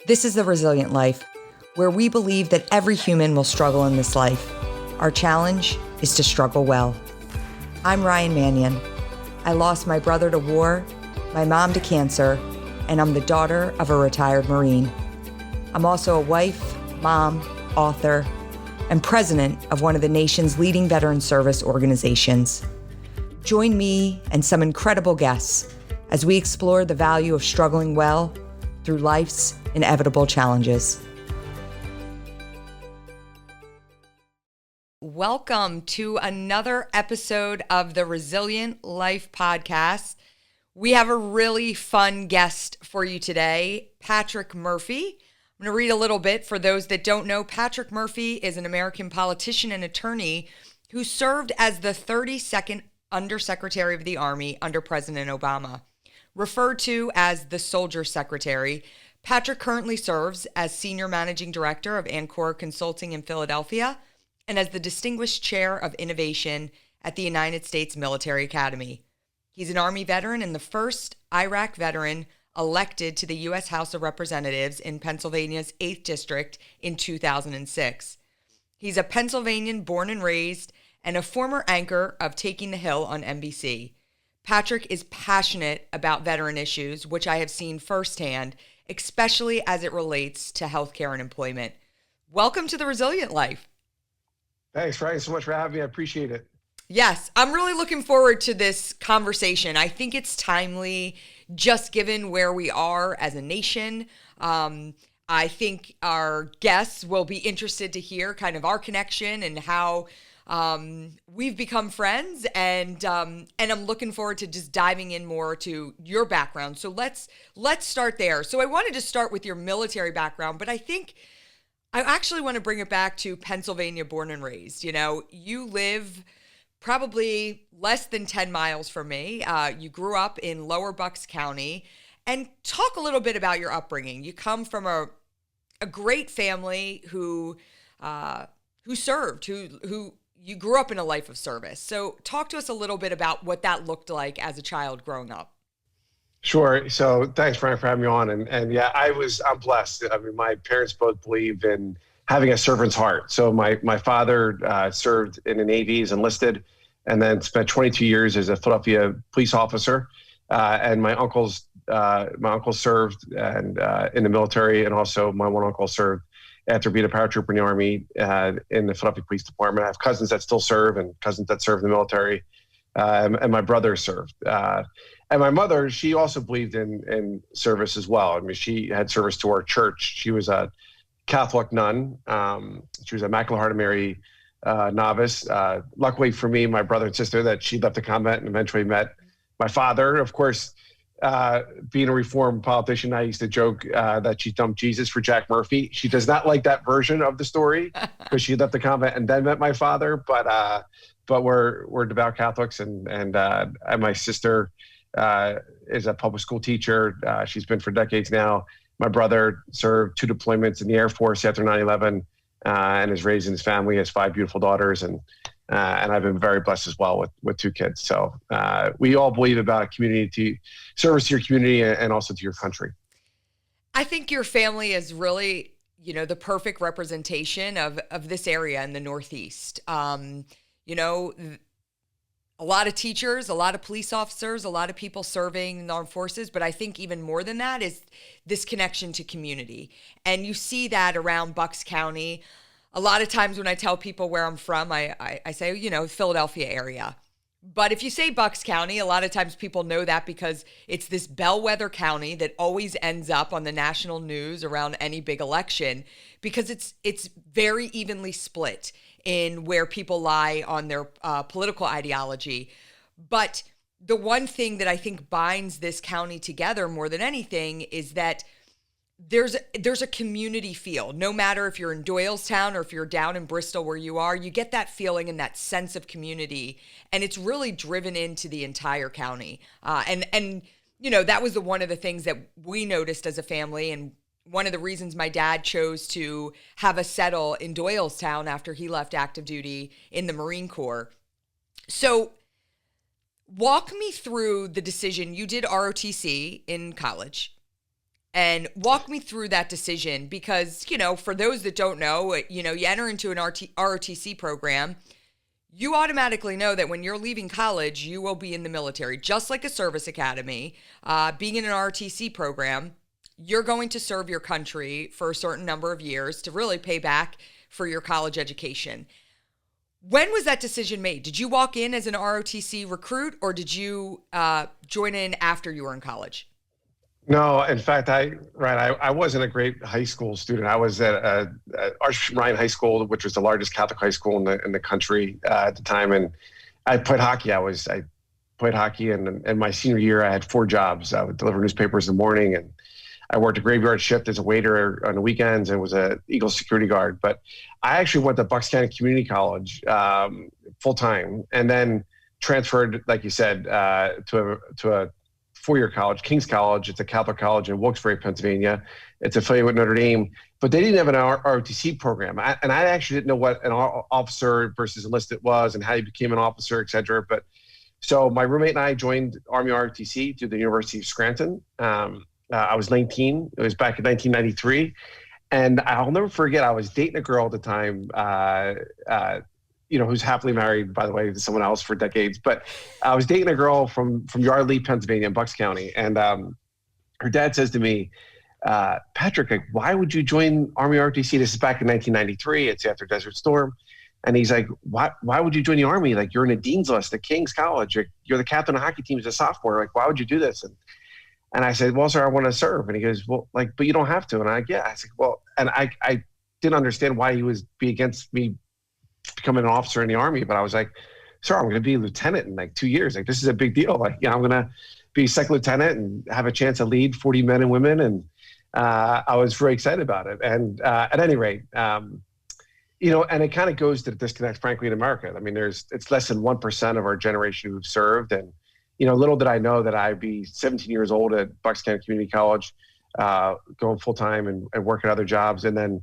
This is The Resilient Life, where we believe that every human will struggle in this life. Our challenge is to struggle well. I'm Ryan Mannion. I lost my brother to war, my mom to cancer, and I'm the daughter of a retired Marine. I'm also a wife, mom, author, and president of one of the nation's leading veteran service organizations. Join me and some incredible guests as we explore the value of struggling well through life's inevitable challenges. Welcome to another episode of the Resilient Life podcast. We have a really fun guest for you today, Patrick Murphy. I'm going to read a little bit for those that don't know. Patrick Murphy is an American politician and attorney who served as the 32nd Undersecretary of the Army under President Obama. Referred to as the Soldier Secretary, Patrick currently serves as Senior Managing Director of Ancora Consulting in Philadelphia and as the Distinguished Chair of Innovation at the United States Military Academy. He's an Army veteran and the first Iraq veteran elected to the U.S. House of Representatives in Pennsylvania's 8th District in 2006. He's a Pennsylvanian born and raised and a former anchor of Taking the Hill on NBC. Patrick is passionate about veteran issues, which I have seen firsthand, especially as it relates to healthcare and employment. Welcome to the Resilient Life. Thanks, Ryan, so much for having me. I appreciate it. Yes, I'm really looking forward to this conversation. I think it's timely, just given where we are as a nation. I think our guests will be interested to hear kind of our connection and how we've become friends, and I'm looking forward to just diving in more to your background. So let's start there. So I wanted to start with your military background, but I think I actually want to bring it back to Pennsylvania, born and raised. You know, you live probably less than 10 miles from me. You grew up in Lower Bucks County, and talk a little bit about your upbringing. You come from a great family who served, who you grew up in a life of service. So talk to us a little bit about what that looked like as a child growing up. Sure. So thanks, Ryan, for having me on. And yeah, I'm blessed. I mean, my parents both believe in having a servant's heart. So my father served in the Navy, is enlisted, and then spent 22 years as a Philadelphia police officer. And my uncle served and in the military, and also my one uncle served after being a paratrooper in the Army in the Philadelphia Police Department. I have cousins that still serve and cousins that serve in the military, and my brother served. And my mother, she also believed in service as well. I mean, she had service to our church. She was a Catholic nun. She was a Immaculate Heart of Mary novice. Luckily for me, my brother and sister, that she left the convent and eventually met my father. Of course, being a reformed politician, I used to joke that she dumped Jesus for Jack Murphy. She does not like that version of the story because she left the convent and then met my father. But we're devout Catholics, and my sister is a public school teacher. She's been for decades now. My brother served 2 deployments in the Air Force after 9/11 and is raising his family. He has 5 beautiful daughters, and I've been very blessed as well with 2 kids. So we all believe about service to your community and also to your country. I think your family is really, the perfect representation of this area in the Northeast. A lot of teachers, a lot of police officers, a lot of people serving in the armed forces, but I think even more than that is this connection to community. And you see that around Bucks County. A lot of times when I tell people where I'm from, I say, Philadelphia area. But if you say Bucks County, a lot of times people know that because it's this bellwether county that always ends up on the national news around any big election, because it's very evenly split in where people lie on their political ideology. But the one thing that I think binds this county together more than anything is that there's a community feel. No matter if you're in Doylestown or if you're down in Bristol where you are, you get that feeling and that sense of community, and it's really driven into the entire county. And that was one of the things that we noticed as a family, and one of the reasons my dad chose to have us settle in Doylestown after he left active duty in the Marine Corps. So walk me through the decision. You did ROTC in college. And walk me through that decision because, for those that don't know, you enter into an ROTC program. You automatically know that when you're leaving college, you will be in the military, just like a service academy. Being in an ROTC program, you're going to serve your country for a certain number of years to really pay back for your college education. When was that decision made? Did you walk in as an ROTC recruit or did you join in after you were in college? No, in fact, I wasn't a great high school student. I was at Archbishop Ryan High School, which was the largest Catholic high school in the country at the time, and I played hockey. I played hockey, and in my senior year, I had 4 jobs. I would deliver newspapers in the morning, and I worked a graveyard shift as a waiter on the weekends, and was a Eagle security guard. But I actually went to Bucks County Community College full time, and then transferred, like you said, to a 4-year college, King's College. It's a Catholic college in Wilkes-Barre, Pennsylvania. It's affiliated with Notre Dame, but they didn't have an ROTC program. And I actually didn't know what an officer versus enlisted was and how you became an officer, et cetera. But so my roommate and I joined Army ROTC through the University of Scranton. I was 19. It was back in 1993. And I'll never forget, I was dating a girl at the time, who's happily married, by the way, to someone else for decades. But I was dating a girl from Yardley, Pennsylvania, in Bucks County. And her dad says to me, Patrick, like, why would you join Army ROTC? This is back in 1993. It's after Desert Storm. And he's like, why would you join the Army? Like, you're in a dean's list at King's College. You're the captain of the hockey team as a sophomore. Like, why would you do this? And I said, well, sir, I want to serve. And he goes, well, like, but you don't have to. And I said, well, and I didn't understand why he was be against me becoming an officer in the Army. But I was like, sir, I'm going to be a lieutenant in like 2 years. Like, this is a big deal. Like, I'm going to be second lieutenant and have a chance to lead 40 men and women. And I was very excited about it. And at any rate, and it kind of goes to the disconnect, frankly, in America. I mean, it's less than 1% of our generation who've served. And, little did I know that I'd be 17 years old at Bucks County Community College, going full time and working other jobs. And then,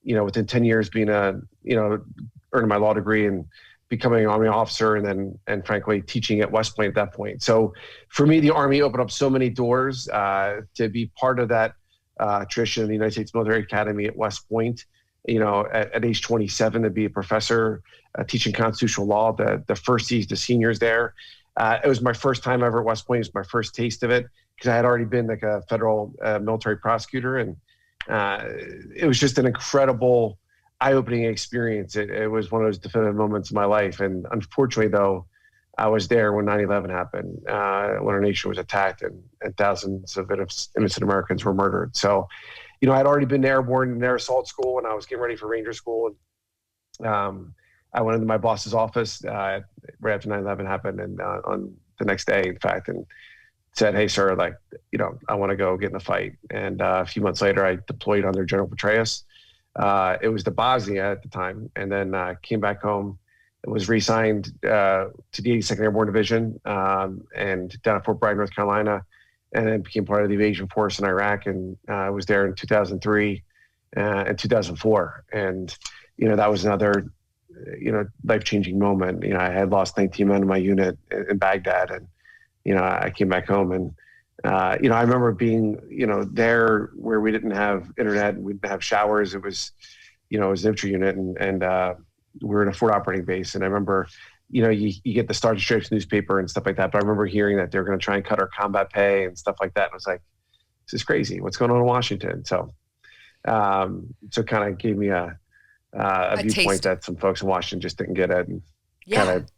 within 10 years being earning my law degree and becoming an Army officer, and frankly, teaching at West Point at that point. So for me, the Army opened up so many doors to be part of that tradition of the United States Military Academy at West Point. At age 27, to be a professor teaching constitutional law, the first the seniors there. It was my first time ever at West Point. It was my first taste of it because I had already been like a federal military prosecutor. And it was just an incredible, eye-opening experience. It was one of those definitive moments of my life. And unfortunately, though, I was there when 9/11 happened, when our nation was attacked and thousands of innocent Americans were murdered. So, I'd already been airborne in air assault school when I was getting ready for Ranger School. And I went into my boss's office right after 9/11 happened, and on the next day, in fact, and said, hey, sir, like, I want to go get in a fight. And a few months later, I deployed under General Petraeus. It was to Bosnia at the time, and then came back home. It was reassigned to the 82nd Airborne Division and down at Fort Bragg, North Carolina, and then became part of the invasion force in Iraq. And I was there in 2003 and 2004. And, that was another, life-changing moment. I had lost 19 men in my unit in Baghdad, and, I came back home and, I remember being, there where we didn't have internet and we didn't have showers. It was, it was an infantry unit, and we were in a forward operating base. And I remember, you get the Star Stripes newspaper and stuff like that. But I remember hearing that they're going to try and cut our combat pay and stuff like that. And I was like, this is crazy. What's going on in Washington? So, kind of gave me a viewpoint taste. That some folks in Washington just didn't get it, and kind of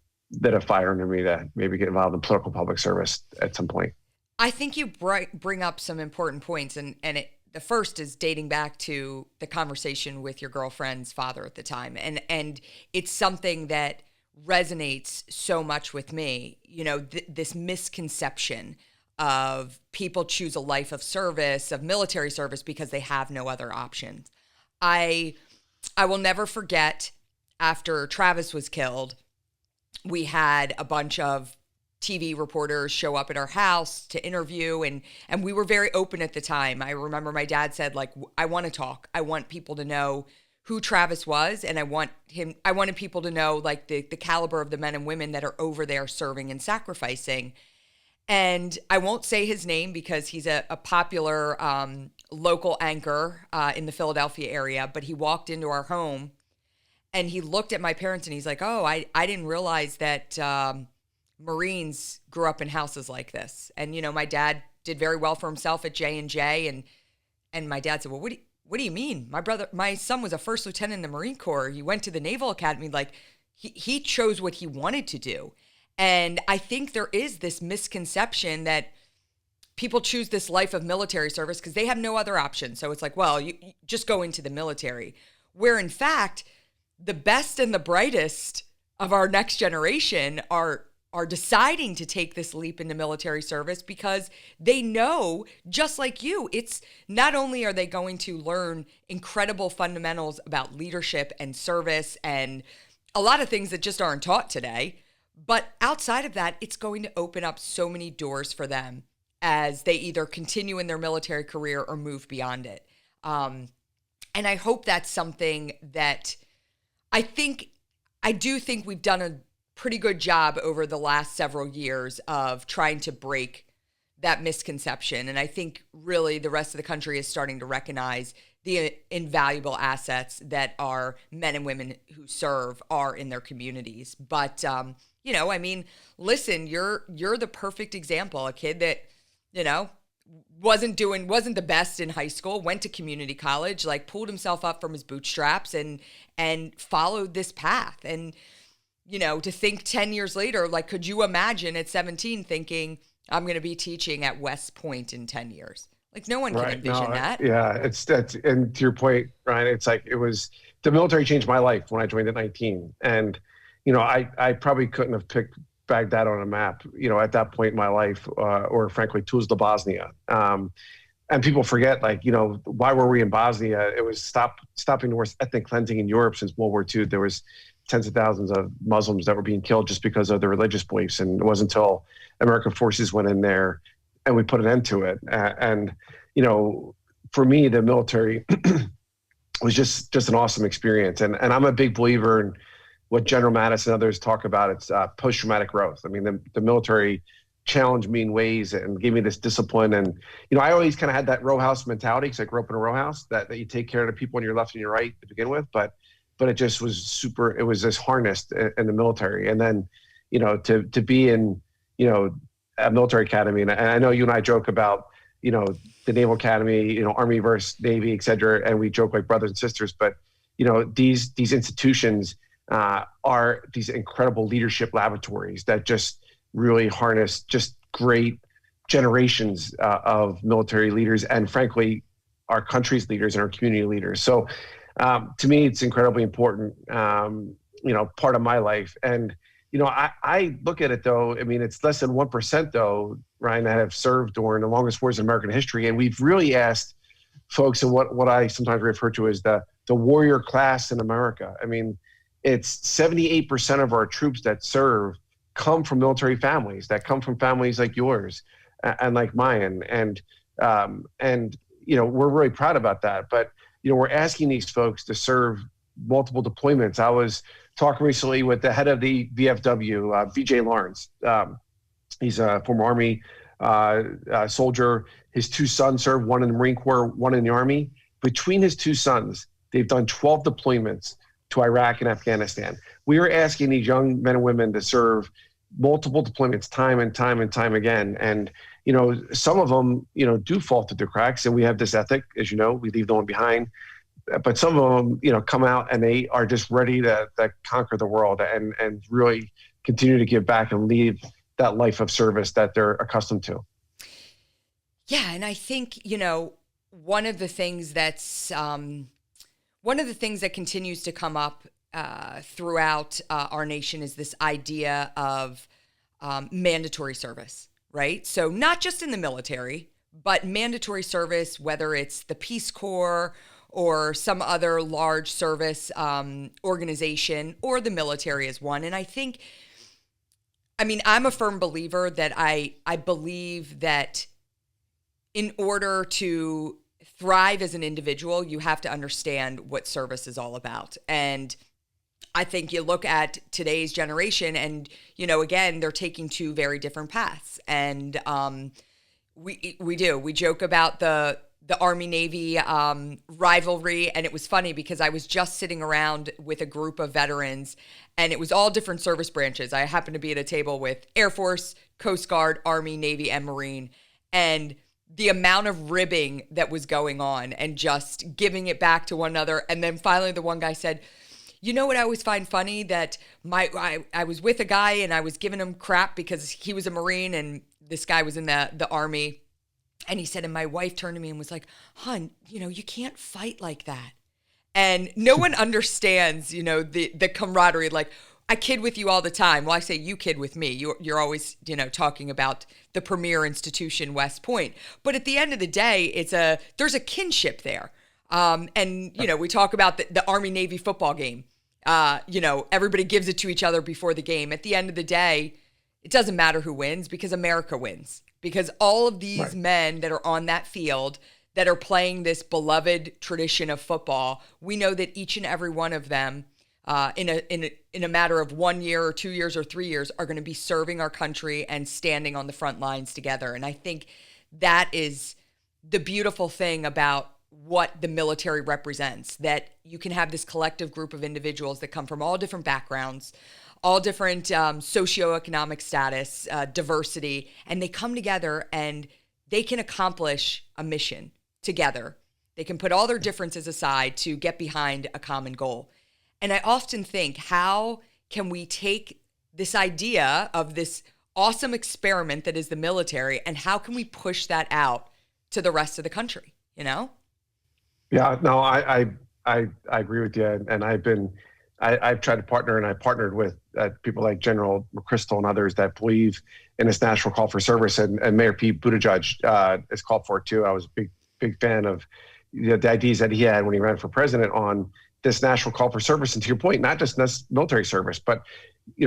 lit a fire under me to maybe get involved in political public service at some point. I think you bring up some important points, and the first is dating back to the conversation with your girlfriend's father at the time, and it's something that resonates so much with me. This misconception of people choose a life of service, of military service, because they have no other options. I will never forget, after Travis was killed, we had a bunch of TV reporters show up at our house to interview, and we were very open at the time. I remember my dad said, like, I want to talk. I want people to know who Travis was, and I wanted people to know, like, the caliber of the men and women that are over there serving and sacrificing. And I won't say his name because he's a popular local anchor in the Philadelphia area, but he walked into our home and he looked at my parents and he's like, "Oh, I didn't realize that Marines grew up in houses like this." And my dad did very well for himself at J&J, and my dad said, "Well, what do you mean? My son was a first lieutenant in the Marine Corps. He went to the Naval Academy. Like he chose what he wanted to do." And I think there is this misconception that people choose this life of military service because they have no other option. So it's like, well, you just go into the military. Where in fact, the best and the brightest of our next generation are deciding to take this leap into military service because they know, just like you, it's not only are they going to learn incredible fundamentals about leadership and service and a lot of things that just aren't taught today, but outside of that, it's going to open up so many doors for them as they either continue in their military career or move beyond it. And I hope that's something that I do think we've done a pretty good job over the last several years of trying to break that misconception. And I think really the rest of the country is starting to recognize the invaluable assets that our men and women who serve are in their communities. But, listen, you're the perfect example, a kid that, wasn't the best in high school, went to community college, like pulled himself up from his bootstraps and followed this path. And, to think 10 years later, like, could you imagine at 17 thinking I'm going to be teaching at West Point in 10 years? Like no one can envision that. Yeah, and to your point, Ryan, it's like the military changed my life when I joined at 19. And, I probably couldn't have picked Baghdad on a map, at that point in my life, or frankly, Tuzla, Bosnia. And people forget, why were we in Bosnia? It was stopping the worst ethnic cleansing in Europe since World War II. There was tens of thousands of Muslims that were being killed just because of their religious beliefs. And it wasn't until American forces went in there and we put an end to it. And for me, the military was just an awesome experience. And I'm a big believer in what General Mattis and others talk about. It's post-traumatic growth. I mean, the military challenged me in ways and gave me this discipline. And, I always kind of had that row house mentality because I grew up in a row house that you take care of the people on your left and your right to begin with. But it just was it was just harnessed in the military. And then, to be in, a military academy. And I know you and I joke about, the Naval Academy, Army versus Navy, et cetera. And we joke like brothers and sisters, but, these institutions are these incredible leadership laboratories that just really harness just great generations of military leaders and frankly, our country's leaders and our community leaders. So to me, it's incredibly important, part of my life. And, I look at it though, I mean, it's less than 1% though, Ryan, that have served during the longest wars in American history. And we've really asked folks in what I sometimes refer to as the warrior class in America. I mean, it's 78% of our troops that serve come from military families, that come from families like yours and like mine. And we're really proud about that. But, we're asking these folks to serve multiple deployments. I was talking recently with the head of the VFW, VJ Lawrence. He's a former Army soldier. His two sons served, one in the Marine Corps, one in the Army. Between his two sons, they've done 12 deployments to Iraq and Afghanistan. We are asking these young men and women to serve multiple deployments time and time and time again. And, some of them, do fall through the cracks. And we have this ethic, as you know, we leave no one behind. But some of them, come out and they are just ready to conquer the world and really continue to give back and lead that life of service that they're accustomed to. Yeah. And I think, one of the things that continues to come up throughout our nation is this idea of mandatory service, right? So not just in the military, but mandatory service, whether it's the Peace Corps or some other large service organization or the military as one. And I'm a firm believer that I believe that in order to thrive as an individual, you have to understand what service is all about. And I think you look at today's generation and, again, they're taking two very different paths. And we joke about the the Army Navy rivalry. And it was funny because I was just sitting around with a group of veterans, and it was all different service branches. I happened to be at a table with Air Force, Coast Guard, Army, Navy, and Marine. And the amount of ribbing that was going on and just giving it back to one another. And then finally the one guy said, you know what I always find funny? That I was with a guy and I was giving him crap because he was a Marine and this guy was in the Army. And he said, and my wife turned to me and was like, hon, you can't fight like that. And no one understands, the camaraderie. Like, I kid with you all the time. Well, I say you kid with me. You're always, talking about the premier institution, West Point. But at the end of the day, there's a kinship there. And we talk about the Army Navy football game. Everybody gives it to each other before the game. At the end of the day, it doesn't matter who wins because America wins. Because all of these men that are on that field that are playing this beloved tradition of football, we know that each and every one of them, in a matter of 1 year or 2 years or 3 years, are going to be serving our country and standing on the front lines together. And I think that is the beautiful thing about what the military represents, that you can have this collective group of individuals that come from all different backgrounds, all different socioeconomic status, diversity, and they come together and they can accomplish a mission together. They can put all their differences aside to get behind a common goal. And I often think, how can we take this idea of this awesome experiment that is the military, and how can we push that out to the rest of the country, Yeah, no, I agree with you. And I've tried to partner, and I partnered with people like General McChrystal and others that believe in this national call for service. And Mayor Pete Buttigieg is called for it too. I was a big fan of the ideas that he had when he ran for president on this national call for service. And to your point, not just military service, but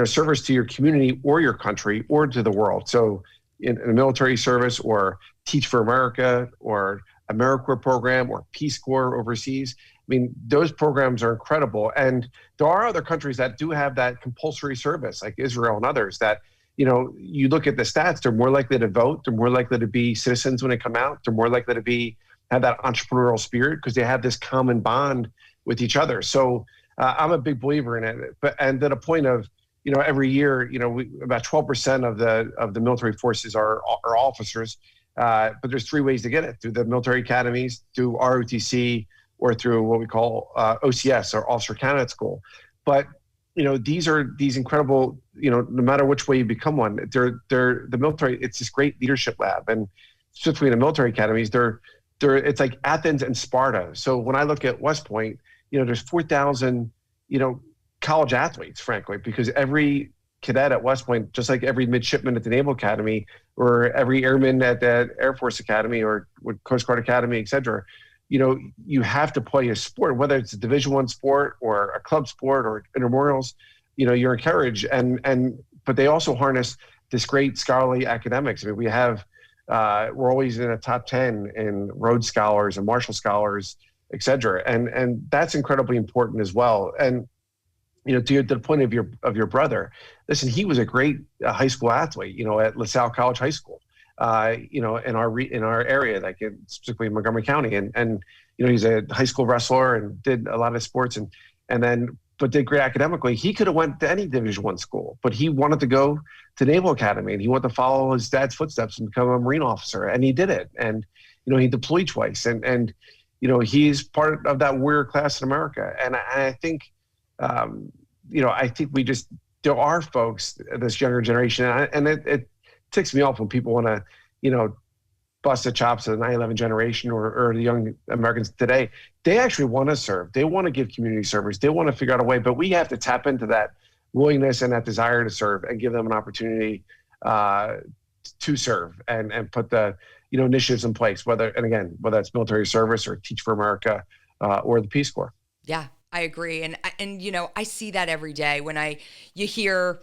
service to your community or your country or to the world. So in a military service, or Teach for America, or AmeriCorps program, or Peace Corps overseas. I mean, those programs are incredible. And there are other countries that do have that compulsory service, like Israel and others, that, you look at the stats, they're more likely to vote, they're more likely to be citizens when they come out, they're more likely to have that entrepreneurial spirit because they have this common bond with each other. So I'm a big believer in it. And to the point of, every year, about 12% of the military forces are officers. But there's three ways to get it: through the military academies, through ROTC, or through what we call OCS, or Officer Candidate School. But these are these incredible. No matter which way you become one, they're the military. It's this great leadership lab, and specifically in the military academies, it's like Athens and Sparta. So when I look at West Point, there's 4,000 college athletes, frankly, because every cadet at West Point, just like every midshipman at the Naval Academy, or every airman at the Air Force Academy, or Coast Guard Academy, et cetera, you have to play a sport, whether it's a Division I sport or a club sport or intramurals, you're encouraged. But they also harness this great scholarly academics. I mean, we're always in a top 10 in Rhodes Scholars and Marshall Scholars, et cetera. And that's incredibly important as well. And to the point of your brother, listen, he was a great high school athlete, at LaSalle College High School, in our area, like specifically in Montgomery County, and he's a high school wrestler and did a lot of sports, but did great academically. He could have went to any Division I school, but he wanted to go to Naval Academy, and he wanted to follow his dad's footsteps and become a Marine officer, and he did it. And he deployed twice, and he's part of that warrior class in America. And I think. I think there are folks, this younger generation, and it ticks me off when people want to, bust the chops of the 9/11 generation or the young Americans today. They actually want to serve. They want to give community service. They want to figure out a way, but we have to tap into that willingness and that desire to serve and give them an opportunity to serve and put the, initiatives in place, whether it's military service or Teach for America or the Peace Corps. Yeah. I agree. And I see that every day when you hear,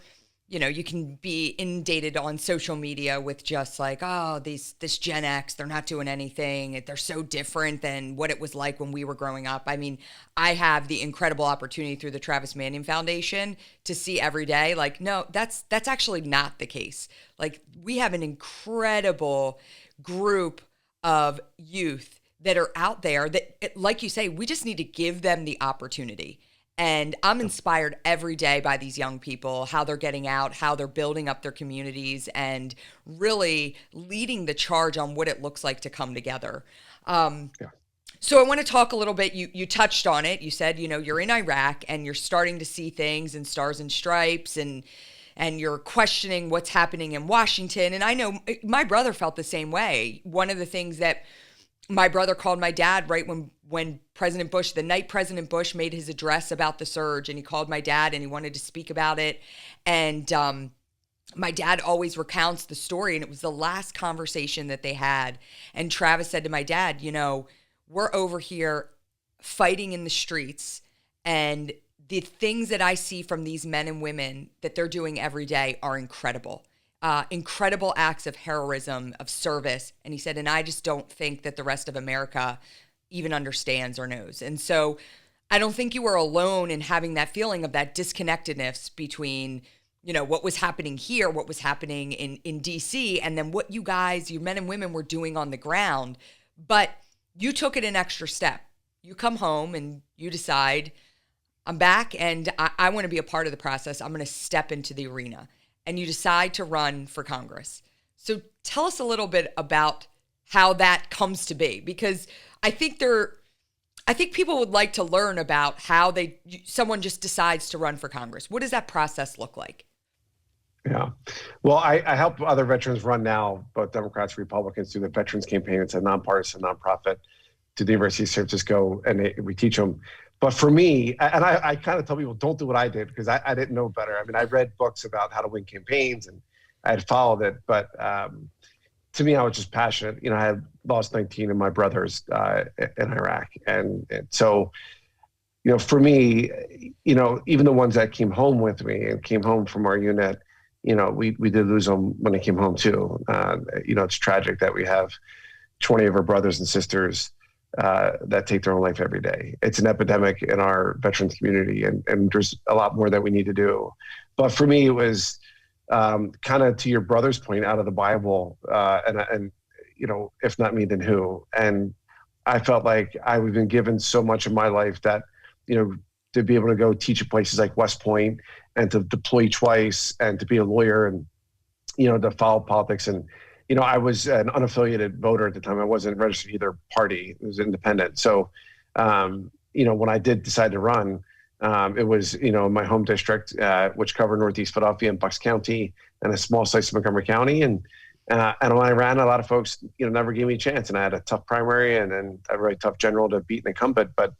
you can be inundated on social media with just like, oh, this Gen X, they're not doing anything. They're so different than what it was like when we were growing up. I mean, I have the incredible opportunity through the Travis Manion Foundation to see every day, like, no, that's actually not the case. Like, we have an incredible group of youth that are out there that, like you say, we just need to give them the opportunity. And I'm inspired every day by these young people, how they're getting out, how they're building up their communities, and really leading the charge on what it looks like to come together. Yeah. So I want to talk a little bit. You touched on it. You said, you're in Iraq and you're starting to see things in Stars and Stripes, and you're questioning what's happening in Washington. And I know my brother felt the same way. One of the things that my brother called my dad right when President Bush, the night President Bush made his address about the surge, and he called my dad and he wanted to speak about it. And my dad always recounts the story, and it was the last conversation that they had. And Travis said to my dad, we're over here fighting in the streets, and the things that I see from these men and women that they're doing every day are incredible. Incredible acts of heroism, of service. And he said, and I just don't think that the rest of America even understands or knows. And so I don't think you were alone in having that feeling of that disconnectedness between, what was happening here, what was happening in DC, and then what you guys, you men and women, were doing on the ground. But you took it an extra step. You come home and you decide, I'm back and I want to be a part of the process. I'm going to step into the arena. And you decide to run for Congress. So tell us a little bit about how that comes to be, because I think people would like to learn about how someone just decides to run for Congress. What does that process look like? Yeah. Well, I help other veterans run now, both Democrats and Republicans, through the Veterans Campaign. It's a nonpartisan nonprofit to the University of San Francisco, and we teach them. But for me, and I kind of tell people, don't do what I did, because I didn't know better. I mean, I read books about how to win campaigns, and I had followed it. But to me, I was just passionate. I had lost 19 of my brothers in Iraq. And so, for me, even the ones that came home with me and came home from our unit, we did lose them when they came home too. It's tragic that we have 20 of our brothers and sisters that take their own life every day. It's an epidemic in our veterans community, and there's a lot more that we need to do. But for me, it was kind of, to your brother's point, out of the Bible, and if not me, then who? And I felt like I've been given so much of my life that, to be able to go teach at places like West Point, and to deploy twice, and to be a lawyer, and, to follow politics. And I was an unaffiliated voter at the time. I wasn't registered either party. It was independent. So, when I did decide to run, it was, my home district, which covered Northeast Philadelphia and Bucks County and a small slice of Montgomery County. And when I ran, a lot of folks, never gave me a chance. And I had a tough primary and then a really tough general to beat an incumbent. But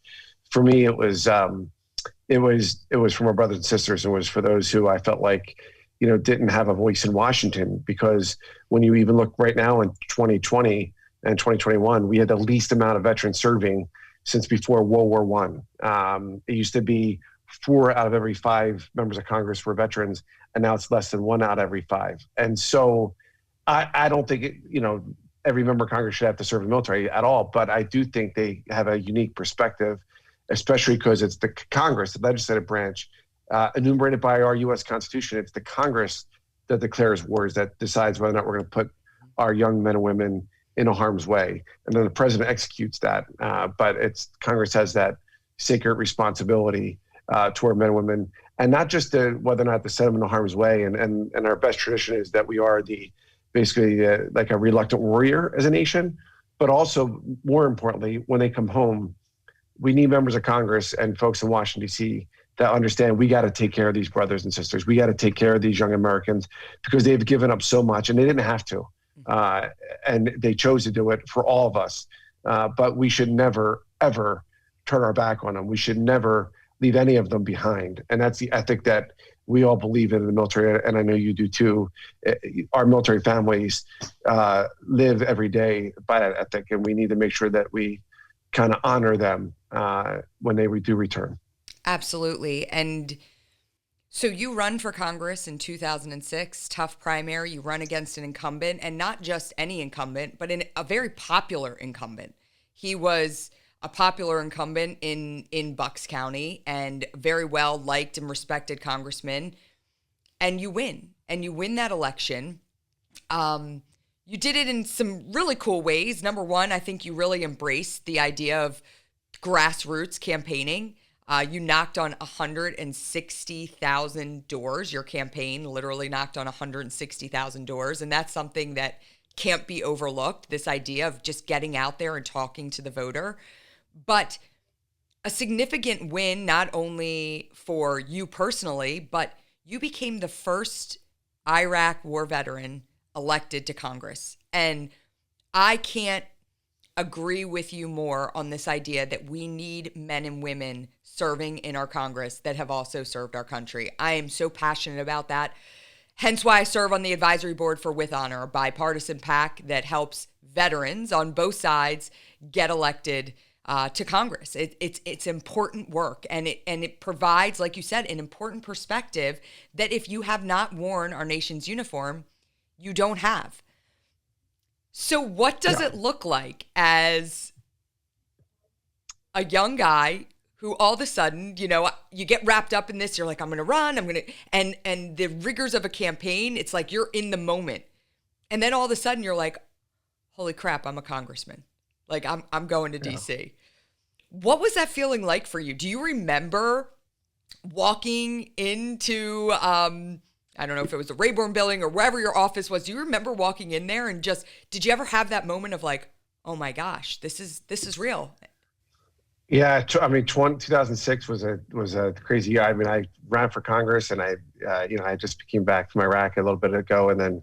for me, it was for my brothers and sisters. It was for those who I felt like, didn't have a voice in Washington, because when you even look right now in 2020 and 2021, we had the least amount of veterans serving since before World War I. It used to be 4 out of every 5 members of Congress were veterans, and now it's less than 1 out of every 5. And so I don't think every member of Congress should have to serve in the military at all, but I do think they have a unique perspective, especially because it's the Congress, the legislative branch, enumerated by our U.S. Constitution. It's the Congress that declares wars, that decides whether or not we're going to put our young men and women in harm's way. And then the president executes that. But Congress has that sacred responsibility toward men and women, and not just whether or not to send them into harm's way. And our best tradition is that we are basically like a reluctant warrior as a nation, but also, more importantly, when they come home, we need members of Congress and folks in Washington, D.C. that understand we got to take care of these brothers and sisters. We got to take care of these young Americans, because they've given up so much, and they didn't have to. And they chose to do it for all of us. But we should never, ever turn our back on them. We should never leave any of them behind. And that's the ethic that we all believe in the military, and I know you do too. Our military families live every day by that ethic, and we need to make sure that we kind of honor them when they do return. Absolutely. And so you run for Congress in 2006, tough primary. You run against an incumbent, and not just any incumbent, but a very popular incumbent. He was a popular incumbent in Bucks County, and very well liked and respected congressman. And you win that election. you did it in some really cool ways. Number one, I think you really embraced the idea of grassroots campaigning. You knocked on 160,000 doors. Your campaign literally knocked on 160,000 doors. And that's something that can't be overlooked, this idea of just getting out there and talking to the voter. But a significant win, not only for you personally, but you became the first Iraq war veteran elected to Congress. And I can't agree with you more on this idea that we need men and women serving in our Congress that have also served our country. I am so passionate about that. Hence why I serve on the advisory board for With Honor, a bipartisan PAC that helps veterans on both sides get elected to Congress. It's important work, and it provides, like you said, an important perspective that if you have not worn our nation's uniform, you don't have. So what does it look like as a young guy who all of a sudden, you get wrapped up in this, you're like, I'm going to run, and the rigors of a campaign, it's like you're in the moment. And then all of a sudden you're like, holy crap, I'm a congressman. Like I'm going to DC. What was that feeling like for you? Do you remember walking into, I don't know if it was the Rayburn building or wherever your office was. Do you remember walking in there and did you ever have that moment of like, oh my gosh, this is real? Yeah, 2006 was a crazy year. I mean, I ran for Congress, and I just came back from Iraq a little bit ago, and then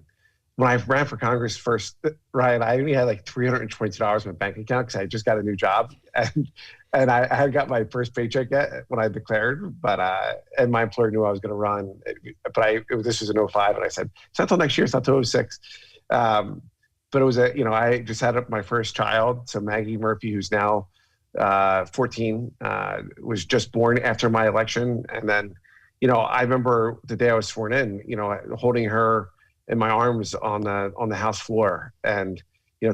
when I ran for Congress first, Ryan, I only had like $322 in my bank account because I just got a new job, and I had got my first paycheck yet when I declared, but and my employer knew I was going to run, but this was in 2005, and I said it's not until next year, it's not till 2006. But it was I just had my first child, so Maggie Murphy, who's now 14, was just born after my election, and then I remember the day I was sworn in, holding her in my arms on the House floor, and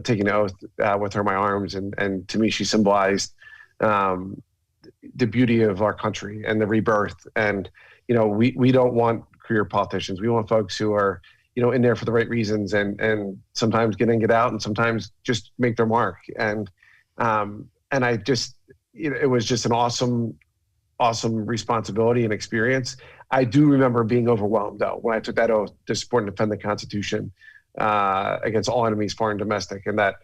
taking an oath with her in my arms, and to me she symbolized the beauty of our country and the rebirth. And we don't want career politicians. We want folks who are in there for the right reasons, and sometimes get in, get out, and sometimes just make their mark. And I just it was just an awesome responsibility and experience. I do remember being overwhelmed, though, when I took that oath to support and defend the Constitution against all enemies, foreign and domestic. And that,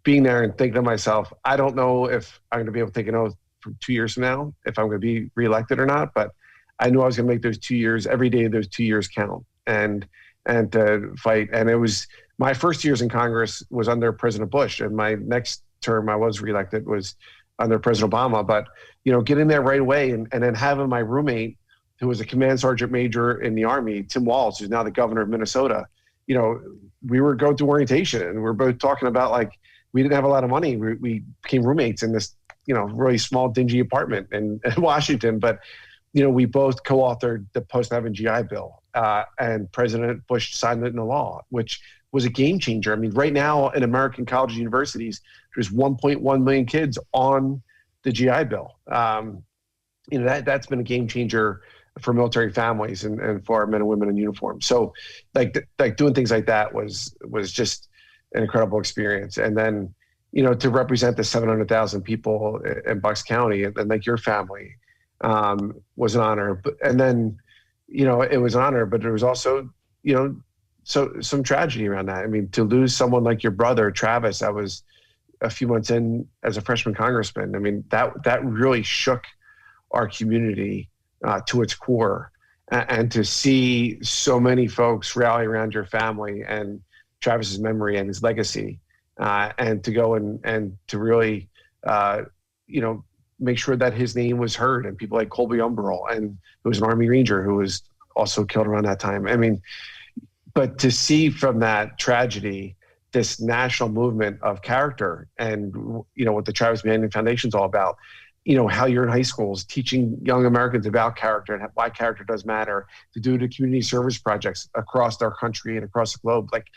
being there and thinking to myself, I don't know if I'm going to be able to take an oath for 2 years from now, if I'm going to be reelected or not. But I knew I was going to make those 2 years, every day of those 2 years count, and to fight. And it was my first years in Congress was under President Bush, and my next term I was reelected was under President Obama. But getting there right away, and then having my roommate, who was a command sergeant major in the Army, Tim Walz, who's now the governor of Minnesota, we were going through orientation, and we're both talking about, like, we didn't have a lot of money. We became roommates in this, really small, dingy apartment in Washington. But, we both co-authored the post-9/11 GI Bill, and President Bush signed it into law, which was a game changer. I mean, right now in American colleges and universities, there's 1.1 million kids on the GI Bill. That's been a game changer for military families and for our men and women in uniform. So like doing things like that was just an incredible experience. And then, to represent the 700,000 people in Bucks County and like your family was an honor. And then, it was an honor, but there was also, so some tragedy around that. I mean, to lose someone like your brother, Travis, I was a few months in as a freshman congressman. I mean, that really shook our community to its core, and to see so many folks rally around your family and Travis's memory and his legacy, and to go and to really, make sure that his name was heard, and people like Colby Umberall, and who was an Army Ranger who was also killed around that time. I mean, but to see from that tragedy this national movement of character, and what the Travis Manning Foundation is all about. How you're in high schools teaching young Americans about character and why character does matter, to do the community service projects across our country and across the globe. Like,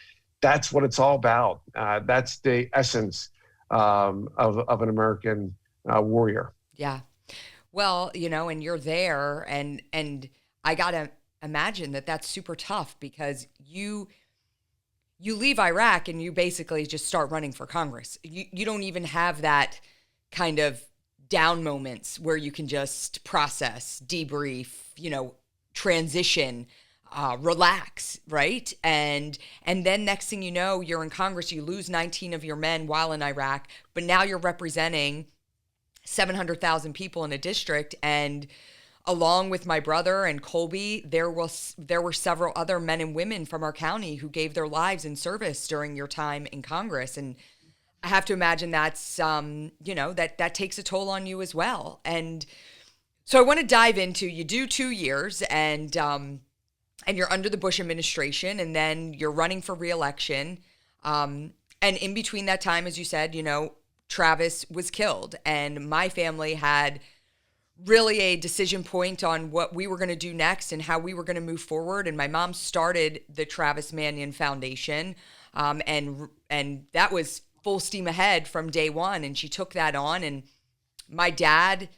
that's what it's all about. That's the essence of an American warrior. Yeah. Well, and you're there, and I got to imagine that that's super tough, because you you leave Iraq and you basically just start running for Congress. You don't even have that kind of down moments where you can just process, debrief, transition, relax, right? And then next thing you know, you're in Congress, you lose 19 of your men while in Iraq, but now you're representing 700,000 people in a district. And along with my brother and Colby, there were several other men and women from our county who gave their lives in service during your time in Congress. And I have to imagine that's, that takes a toll on you as well. And so I want to dive into, you do 2 years and you're under the Bush administration, and then you're running for reelection. And in between that time, as you said, Travis was killed, and my family had really a decision point on what we were going to do next and how we were going to move forward. And my mom started the Travis Manion Foundation, and that was full steam ahead from day one. And she took that on, and my dad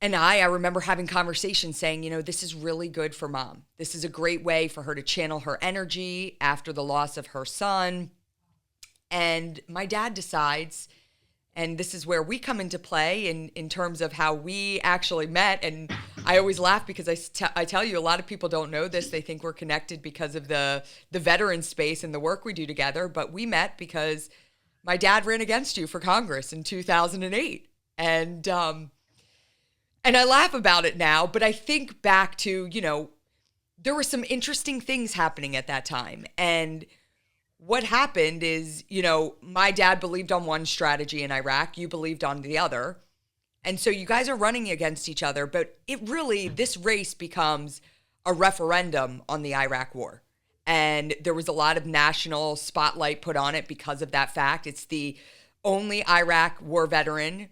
and I remember having conversations saying, this is really good for mom. This is a great way for her to channel her energy after the loss of her son. And my dad decides, and this is where we come into play in terms of how we actually met. And I always laugh because I tell you, a lot of people don't know this. They think we're connected because of the veteran space and the work we do together. But we met because my dad ran against you for Congress in 2008. And I laugh about it now, but I think back to, there were some interesting things happening at that time. And what happened is, my dad believed on one strategy in Iraq, you believed on the other. And so you guys are running against each other, but this race becomes a referendum on the Iraq war. And there was a lot of national spotlight put on it because of that fact. It's the only Iraq war veteran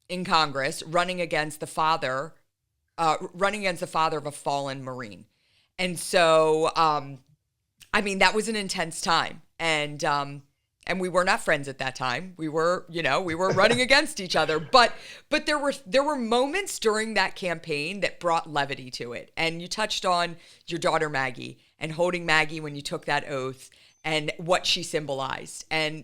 in Congress running against the father of a fallen Marine. And so, that was an intense time. And we were not friends at that time. We were running against each other, but there were moments during that campaign that brought levity to it. And you touched on your daughter, Maggie, and holding Maggie when you took that oath and what she symbolized. And,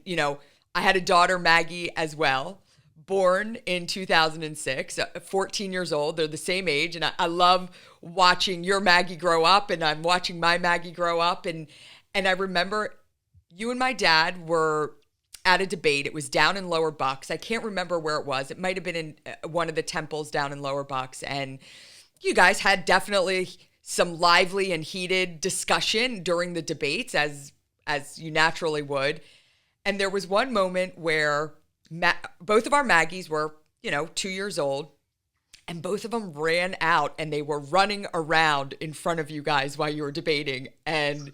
I had a daughter, Maggie, as well, born in 2006, 14 years old. They're the same age. And I love watching your Maggie grow up, and I'm watching my Maggie grow up. And I remember you and my dad were at a debate. It was down in Lower Bucks. I can't remember where it was. It might have been in one of the temples down in Lower Bucks. And you guys had definitely some lively and heated discussion during the debates, as you naturally would. And there was one moment where both of our Maggies were, 2 years old, and both of them ran out and they were running around in front of you guys while you were debating. And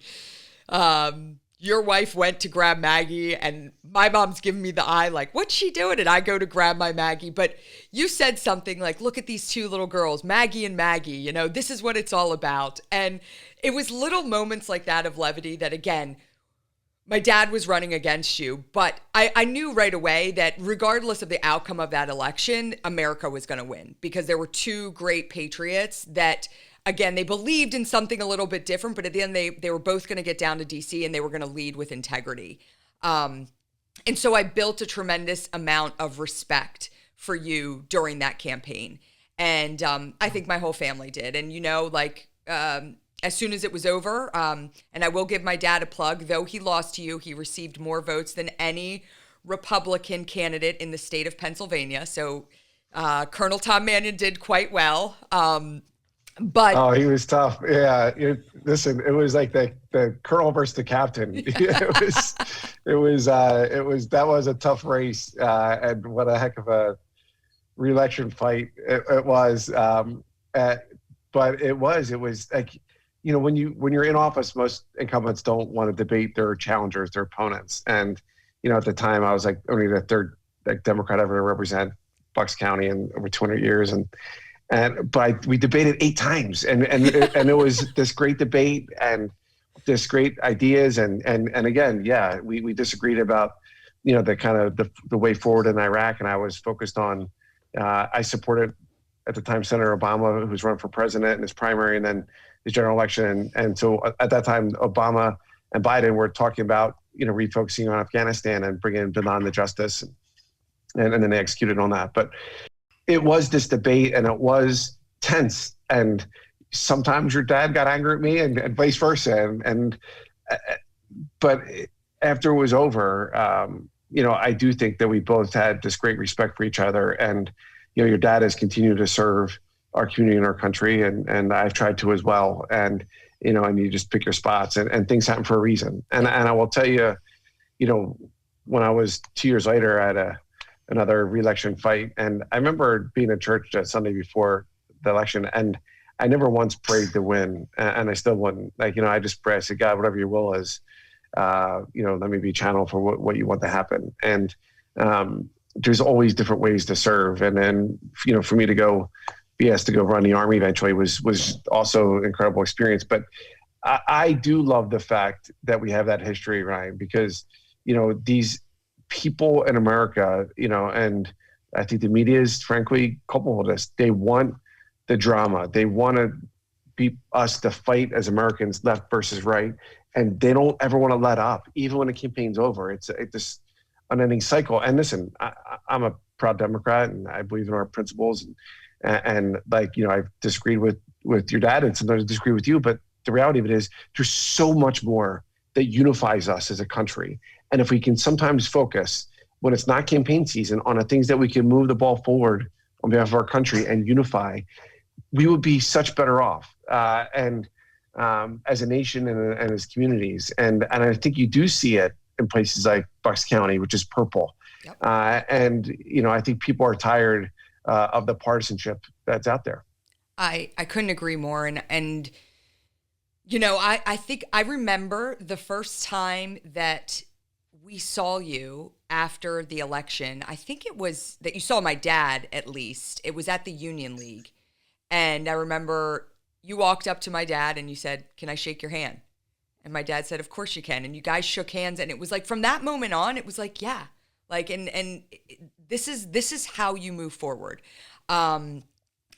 your wife went to grab Maggie, and my mom's giving me the eye like, what's she doing? And I go to grab my Maggie. But you said something like, look at these two little girls, Maggie and Maggie, this is what it's all about. And it was little moments like that of levity that, again, my dad was running against you, but I knew right away that regardless of the outcome of that election, America was going to win, because there were two great patriots that, again, they believed in something a little bit different, but at the end, they were both going to get down to DC and they were going to lead with integrity. And so I built a tremendous amount of respect for you during that campaign. And I think my whole family did. And, as soon as it was over, and I will give my dad a plug, though he lost to you, he received more votes than any Republican candidate in the state of Pennsylvania. So Colonel Tom Mannion did quite well. But he was tough. Yeah, listen, it was like the colonel versus the captain. That was a tough race, and what a heck of a re-election fight it was. But it was like, when you're in office, most incumbents don't want to debate their challengers, their opponents. And, at the time I was like only the third Democrat ever to represent Bucks County in over 200 years. But we debated 8 times and it was this great debate and this great ideas. And again, yeah, we disagreed about, the kind of the way forward in Iraq. And I was focused on, I supported at the time Senator Obama, who was running for president in his primary and then the general election. And so at that time, Obama and Biden were talking about, refocusing on Afghanistan and bringing bin Laden to justice, and then they executed on that. But it was this debate, and it was tense, and sometimes your dad got angry at me, and vice versa, but after it was over, I do think that we both had this great respect for each other, and your dad has continued to serve our community and our country, and I've tried to as well, and you just pick your spots, and things happen for a reason, and I will tell you, when I was 2 years later, I had another re-election fight, and I remember being in church that Sunday before the election, and I never once prayed to win, and I still wouldn't. I just pray. I said, God, whatever your will is, let me be channel for what you want to happen. And there's always different ways to serve. And then, for me to go, BS to go run the Army eventually was also an incredible experience. But I do love the fact that we have that history, Ryan, because, these people in America, and I think the media is frankly culpable of this. They want the drama. They want to be us to fight as Americans, left versus right. And they don't ever want to let up, even when the campaign's over. It's this unending cycle. And listen, I'm a proud Democrat, and I believe in our principles. And I've disagreed with your dad, and sometimes I disagree with you. But the reality of it is, there's so much more that unifies us as a country. And if we can sometimes focus, when it's not campaign season, on the things that we can move the ball forward on behalf of our country and unify, we would be such better off. As a nation and as communities. And I think you do see it in places like Bucks County, which is purple. Yep. I think people are tired of the partisanship that's out there. I couldn't agree more. And I think I remember the first time that we saw you after the election. I think it was that you saw my dad, at least. It was at the Union League. And I remember you walked up to my dad and you said, "Can I shake your hand?" And my dad said, "Of course you can." And you guys shook hands, and it was like, from that moment on, it was like, yeah, like, and this is how you move forward. And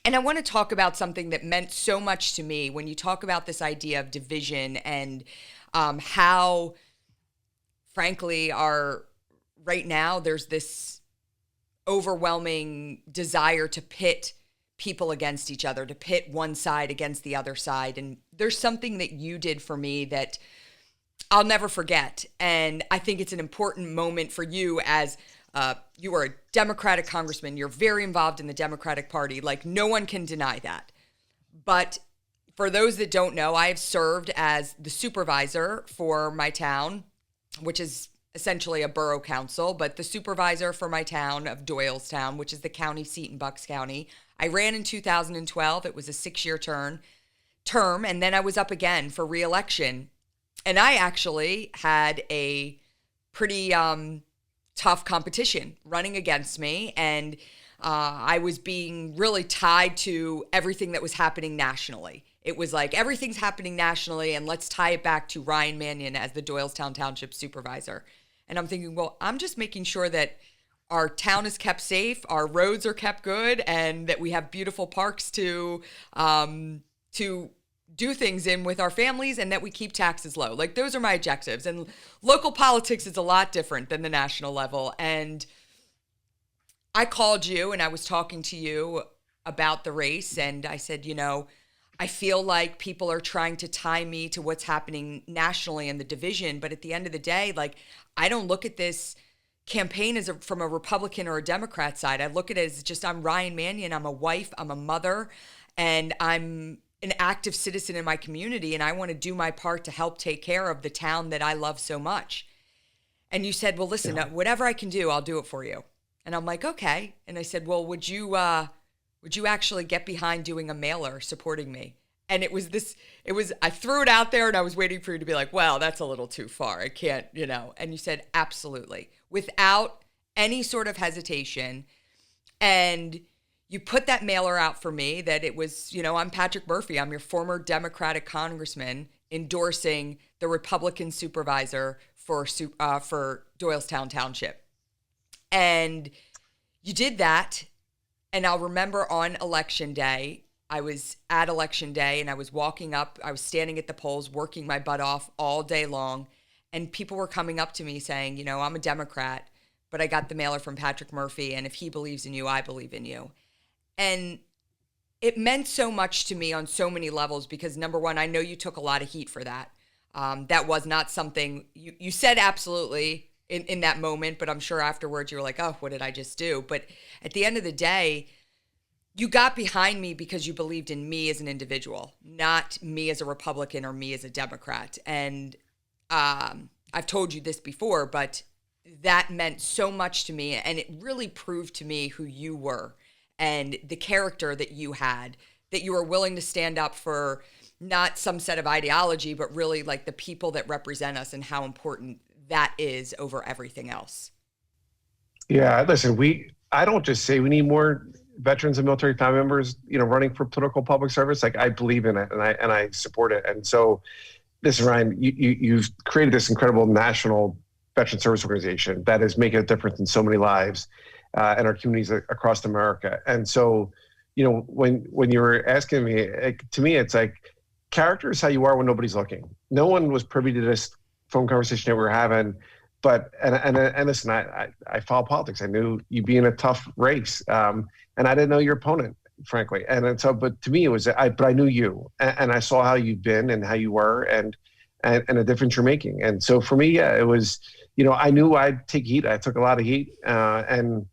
I want to talk about something that meant so much to me when you talk about this idea of division, and how, frankly, right now there's this overwhelming desire to pit people against each other, to pit one side against the other side. And there's something that you did for me that I'll never forget. And I think it's an important moment for you, as you are a Democratic congressman. You're very involved in the Democratic Party. Like, no one can deny that. But for those that don't know, I have served as the supervisor for my town, which is essentially a borough council, but the supervisor for my town of Doylestown, which is the county seat in Bucks County. I ran in 2012. It was a 6-year term, and then I was up again for re-election. And I actually had a pretty tough competition running against me, and I was being really tied to everything that was happening nationally. It was like, everything's happening nationally, and let's tie it back to Ryan Mannion as the Doylestown Township Supervisor. And I'm thinking, well, I'm just making sure that our town is kept safe, our roads are kept good, and that we have beautiful parks to do things in with our families, and that we keep taxes low. Like, those are my objectives. And local politics is a lot different than the national level. And I called you and I was talking to you about the race, and I said, I feel like people are trying to tie me to what's happening nationally in the division. But at the end of the day, like, I don't look at this campaign as from a Republican or a Democrat side. I look at it as just, I'm Ryan Mannion. I'm a wife, I'm a mother, and I'm an active citizen in my community. And I want to do my part to help take care of the town that I love so much. And you said, well, listen, whatever I can do, I'll do it for you. And I'm like, okay. And I said, well, would you actually get behind doing a mailer supporting me? And I threw it out there, and I was waiting for you to be like, well, that's a little too far. I can't, And you said, absolutely, without any sort of hesitation. And you put that mailer out for me that it was, I'm Patrick Murphy. I'm your former Democratic congressman endorsing the Republican supervisor for Doylestown Township. And you did that. And I'll remember on election day, I was at election day and I was walking up, I was standing at the polls, working my butt off all day long. And people were coming up to me saying, you know, I'm a Democrat, but I got the mailer from Patrick Murphy. And if he believes in you, I believe in you. And it meant so much to me on so many levels because number one, I know you took a lot of heat for that. That was not something you said absolutely in that moment, but I'm sure afterwards you were like, oh, what did I just do? But at the end of the day, you got behind me because you believed in me as an individual, not me as a Republican or me as a Democrat. And I've told you this before, but that meant so much to me. And it really proved to me who you were and the character that you had, that you were willing to stand up for not some set of ideology, but really like the people that represent us and how important that is over everything else. Yeah, listen, I don't just say we need more veterans and military family members, running for political public service. Like I believe in it and I support it. And so listen, Ryan, you've created this incredible national veteran service organization that is making a difference in so many lives in our communities across America. And so, when you were asking me, to me, it's like character is how you are when nobody's looking. No one was privy to this phone conversation that we were having. But and listen, I follow politics. I knew you'd be in a tough race, and I didn't know your opponent, frankly. And so, but to me, it was but I knew you, and I saw how you've been and how you were, and the difference you're making. And so for me, yeah, it was, I knew I'd take heat. I took a lot of heat, and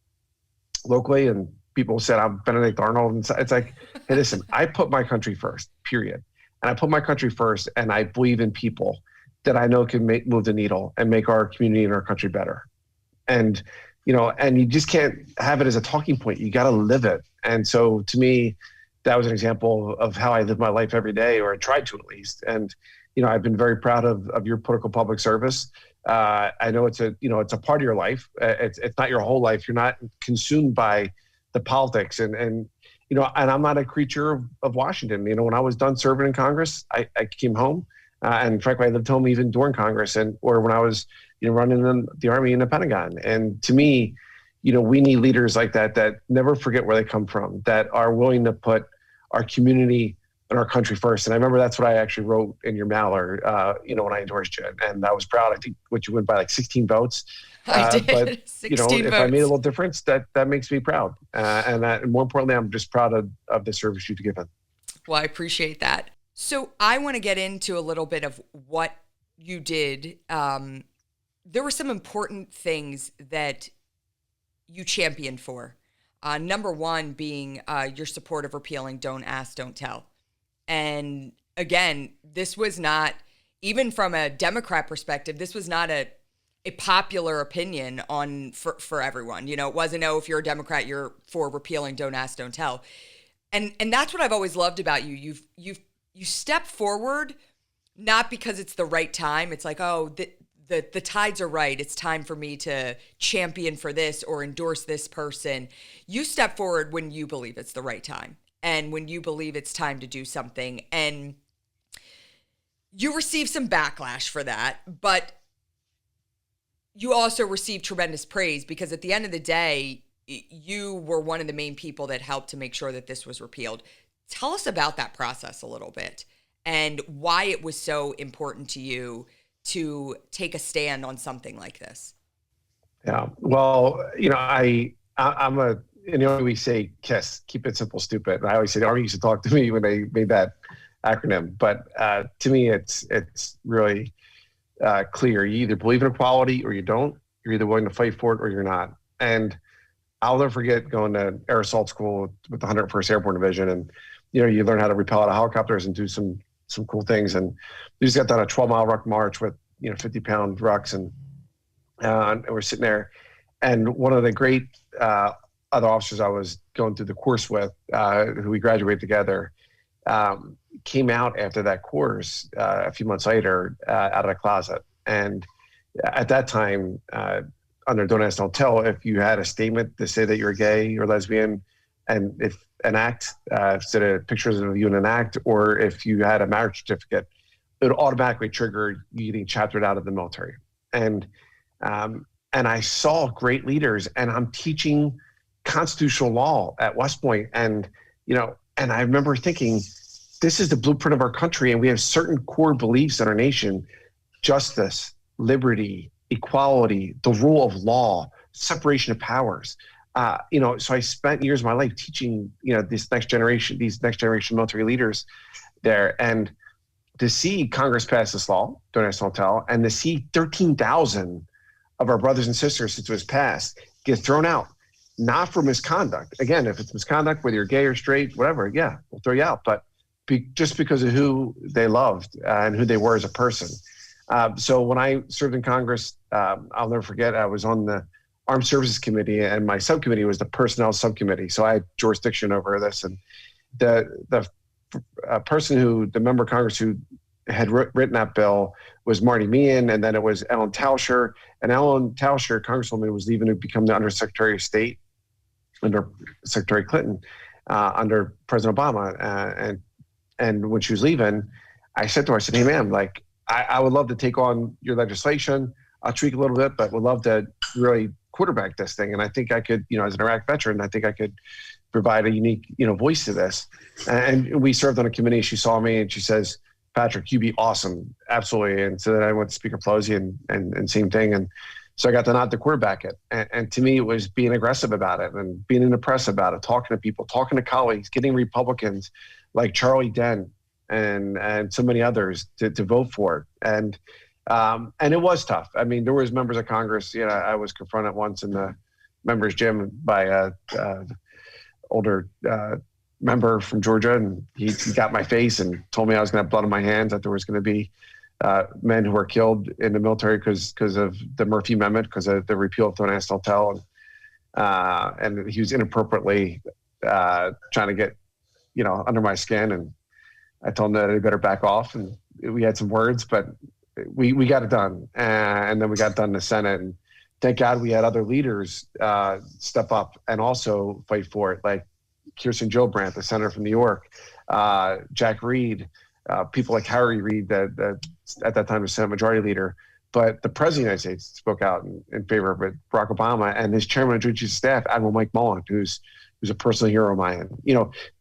locally, and people said I'm Benedict Arnold, and it's like, hey, listen, I put my country first, period, and I put my country first, and I believe in people that I know can move the needle and make our community and our country better. And, and you just can't have it as a talking point. You got to live it. And so to me, that was an example of how I live my life every day, or I tried to at least. And, I've been very proud of your political public service. I know it's a part of your life. It's not your whole life. You're not consumed by the politics and I'm not a creature of Washington. When I was done serving in Congress, I came home. And frankly, I lived home even during Congress or when I was, running in the Army and the Pentagon. And to me, we need leaders like that never forget where they come from, that are willing to put our community and our country first. And I remember that's what I actually wrote in your mailer, when I endorsed you. And I was proud. I think what you went by like 16 votes. I did. But 16 if votes. I made a little difference, that makes me proud. And more importantly, I'm just proud of the service you've given. Well, I appreciate that. So I want to get into a little bit of what you did. There were some important things that you championed for. Number one being your support of repealing Don't Ask, Don't Tell. And again, this was not, even from a Democrat perspective, this was not a popular opinion for everyone. It wasn't, oh, if you're a Democrat, you're for repealing Don't Ask, Don't Tell. And that's what I've always loved about you. You step forward, not because it's the right time. It's like, oh, the tides are right. It's time for me to champion for this or endorse this person. You step forward when you believe it's the right time and when you believe it's time to do something. And you receive some backlash for that, but you also receive tremendous praise because at the end of the day, you were one of the main people that helped to make sure that this was repealed. Tell us about that process a little bit and why it was so important to you to take a stand on something like this. Yeah. Well, I'm we say KISS, keep it simple, stupid. And I always say the Army used to talk to me when they made that acronym. But to me, it's really clear. You either believe in equality or you don't. You're either willing to fight for it or you're not. And I'll never forget going to air assault school with the 101st Airborne Division, and you learn how to repel out of helicopters and do some cool things. And we just got done a 12-mile ruck march with 50-pound rucks, and we're sitting there, and one of the great other officers I was going through the course with, who we graduated together, came out after that course a few months later out of the closet. And at that time, under Don't Ask, Don't Tell, if you had a statement to say that you're gay or lesbian, and if an act, instead of pictures of you in an act, or if you had a marriage certificate, it would automatically trigger you getting chaptered out of the military. And I saw great leaders, and I'm teaching constitutional law at West Point, and And I remember thinking, this is the blueprint of our country, and we have certain core beliefs in our nation: justice, liberty, equality, the rule of law, separation of powers. So I spent years of my life teaching, these next generation military leaders there, and to see Congress pass this law, don't ask, don't tell, and to see 13,000 of our brothers and sisters since it was passed get thrown out, not for misconduct. Again, if it's misconduct, whether you're gay or straight, whatever, yeah, we'll throw you out. But just because of who they loved and who they were as a person. So when I served in Congress, I'll never forget, I was on the Armed Services Committee, and my subcommittee was the Personnel Subcommittee. So I had jurisdiction over this. And the member of Congress who had written that bill was Marty Meehan, and then it was Ellen Tauscher. And Ellen Tauscher, Congresswoman, was leaving to become the Undersecretary of State under Secretary Clinton, under President Obama. And when she was leaving, I said to her, I said, hey, ma'am, like, I would love to take on your legislation. I'll tweak a little bit, but would love to really quarterback this thing. And I think I could, as an Iraq veteran, I think I could provide a unique, voice to this. And we served on a committee. She saw me and she says, Patrick, you'd be awesome. Absolutely. And so then I went to Speaker Pelosi and same thing. And so I got to nod to quarterback it. And to me, it was being aggressive about it and being in the press about it, talking to people, talking to colleagues, getting Republicans like Charlie Dent and so many others to vote for it. And it was tough. I mean, there was members of Congress, I was confronted once in the members' gym by a older member from Georgia, and he got my face and told me I was going to have blood on my hands, that there was going to be men who were killed in the military because of the Murphy Amendment, because of the repeal of Don't Ask, Don't Tell. And he was inappropriately trying to get, under my skin. And I told him that I better back off. And we had some words, but we got it done. And then we got done in the Senate. And thank God we had other leaders step up and also fight for it, like Kirsten Gillibrand, the senator from New York, Jack Reed, people like Harry Reid, that at that time was Senate Majority Leader. But the President of the United States spoke out in favor of it, Barack Obama, and his Chairman of Joint Chiefs of Staff, Admiral Mike Mullen, who's a personal hero of mine.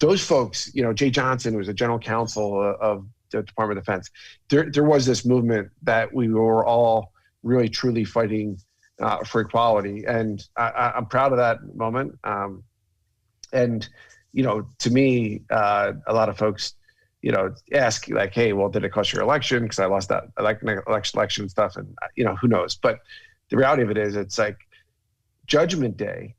Those folks, Jay Johnson, who was a general counsel of the Department of Defense. There was this movement that we were all really, truly fighting for equality. And I'm proud of that moment. And to me, a lot of folks, ask like, hey, well, did it cost your election? Because I lost that election stuff, and who knows? But the reality of it is, it's like Judgment Day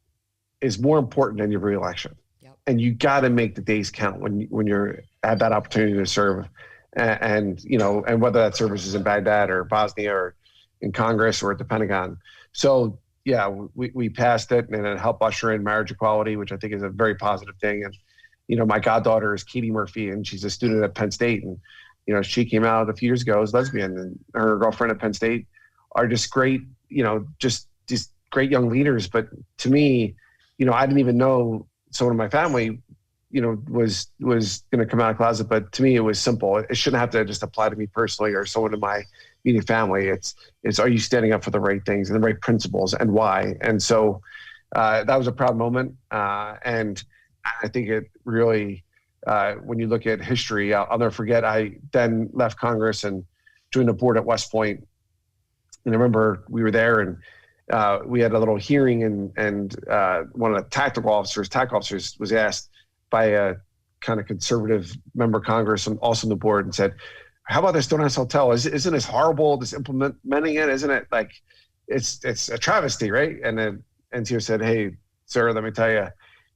is more important than your reelection. Yep. And you got to make the days count when you're at that opportunity to serve, and whether that service is in Baghdad or Bosnia or in Congress or at the Pentagon. So yeah, we passed it, and it helped usher in marriage equality, which I think is a very positive thing. And my goddaughter is Katie Murphy, and she's a student at Penn State, and she came out a few years ago as lesbian, and her girlfriend at Penn State are just great, just these great young leaders. But to me, I didn't even know someone in my family, was going to come out of the closet. But to me, it was simple. It shouldn't have to just apply to me personally or someone in my immediate family. It's are you standing up for the right things and the right principles, and why? And so that was a proud moment. And I think it really, when you look at history, I'll never forget, I then left Congress and joined the board at West Point. And I remember we were there, and we had a little hearing, and one of the tactical officers was asked by a kind of conservative member of Congress and also on the board, and said, how about this Don't Ask, Don't Tell? Isn't this horrible, this implementing it? Isn't it like, it's a travesty, right? And then NCO said, hey, sir, let me tell you,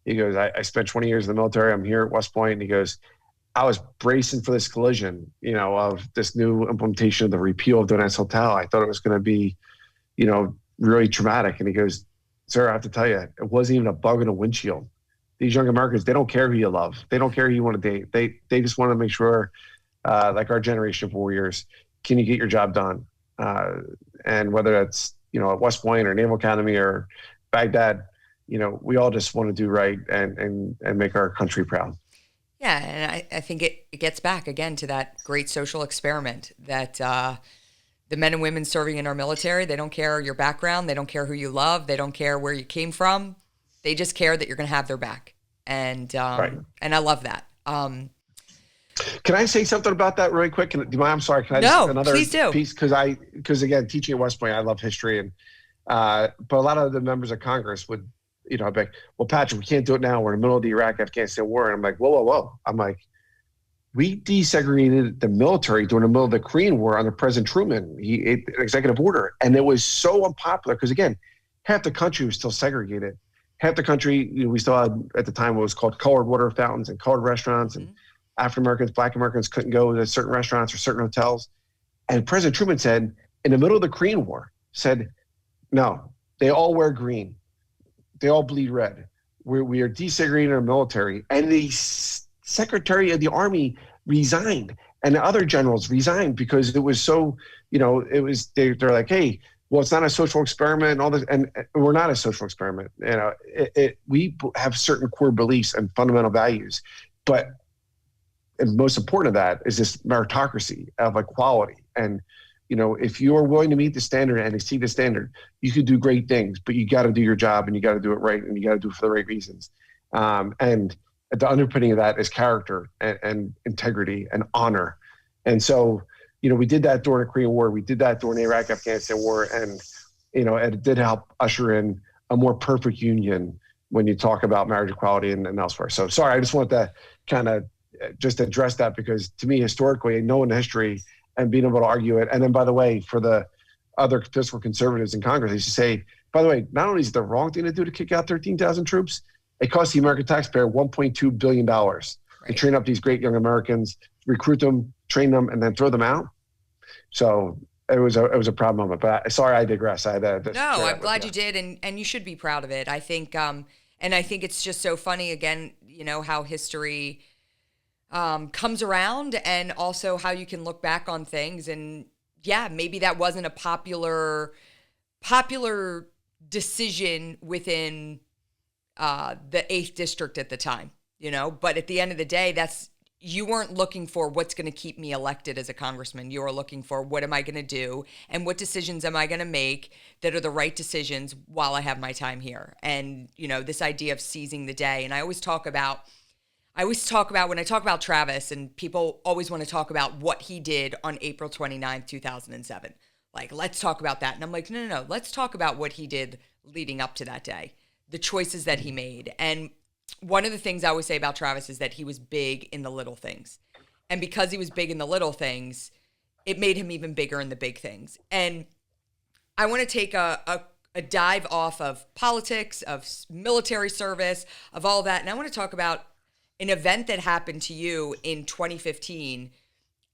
he goes, I spent 20 years in the military. I'm here at West Point. And he goes, I was bracing for this collision, of this new implementation of the repeal of Don't Ask, Don't Tell. I thought it was going to be, really traumatic. And he goes, sir, I have to tell you, it wasn't even a bug in a windshield. These young Americans, they don't care who you love. They don't care who you want to date. They just want to make sure, like our generation of warriors, can you get your job done? And whether that's, at West Point or Naval Academy or Baghdad, we all just want to do right and make our country proud. Yeah, and I think it gets back again to that great social experiment that the men and women serving in our military, they don't care your background, they don't care who you love, they don't care where you came from, they just care that you're going to have their back, and right. And I love that. Can I say something about that really quick? Do you mind? I'm sorry. Can I just No, another please do. piece? Because again, teaching at West Point, I love history, and but a lot of the members of Congress would, be like, well, Patrick, we can't do it now. We're in the middle of the Iraq-Afghanistan war. And I'm like, whoa, whoa, whoa. I'm like, we desegregated the military during the middle of the Korean War under President Truman. An executive order, and it was so unpopular because again, half the country was still segregated. Half the country, we still had at the time what was called colored water fountains and colored restaurants, and African Americans, Black Americans couldn't go to certain restaurants or certain hotels. And President Truman said, in the middle of the Korean War, said, no, they all wear green. They all bleed red. We are desegregating our military. And the Secretary of the Army resigned, and the other generals resigned because it was so, they're like, hey, well, it's not a social experiment and all this, and we're not a social experiment. We have certain core beliefs and fundamental values, but and most important of that is this meritocracy of equality. And, if you are willing to meet the standard and exceed the standard, you could do great things, but you got to do your job and you got to do it right and you got to do it for the right reasons. And the underpinning of that is character and integrity and honor. And so, we did that during the Korean War. We did that during the Iraq-Afghanistan war. And, it did help usher in a more perfect union when you talk about marriage equality and elsewhere. So sorry, I just want to kind of just address that because to me, historically, knowing the history and being able to argue it. And then, by the way, for the other fiscal conservatives in Congress, they should say, by the way, not only is it the wrong thing to do to kick out 13,000 troops, it costs the American taxpayer $1.2 billion to train up these great young Americans, recruit them, train them, and then throw them out. So it was a proud moment. But sorry, I digress. I had to No, I'm glad you did, and you should be proud of it. I think, and I think it's just so funny again, how history comes around, and also how you can look back on things. And yeah, maybe that wasn't a popular decision within the 8th district at the time, but at the end of the day, you weren't looking for what's going to keep me elected as a congressman. You were looking for what am I going to do and what decisions am I going to make that are the right decisions while I have my time here. And, this idea of seizing the day. And I always talk about when I talk about Travis, and people always want to talk about what he did on April 29th, 2007. Like, let's talk about that. And I'm like, no. Let's talk about what he did leading up to that day, the choices that he made. And one of the things I always say about Travis is that he was big in the little things. And because he was big in the little things, it made him even bigger in the big things. And I want to take a dive off of politics, of military service, of all that. And I want to talk about an event that happened to you in 2015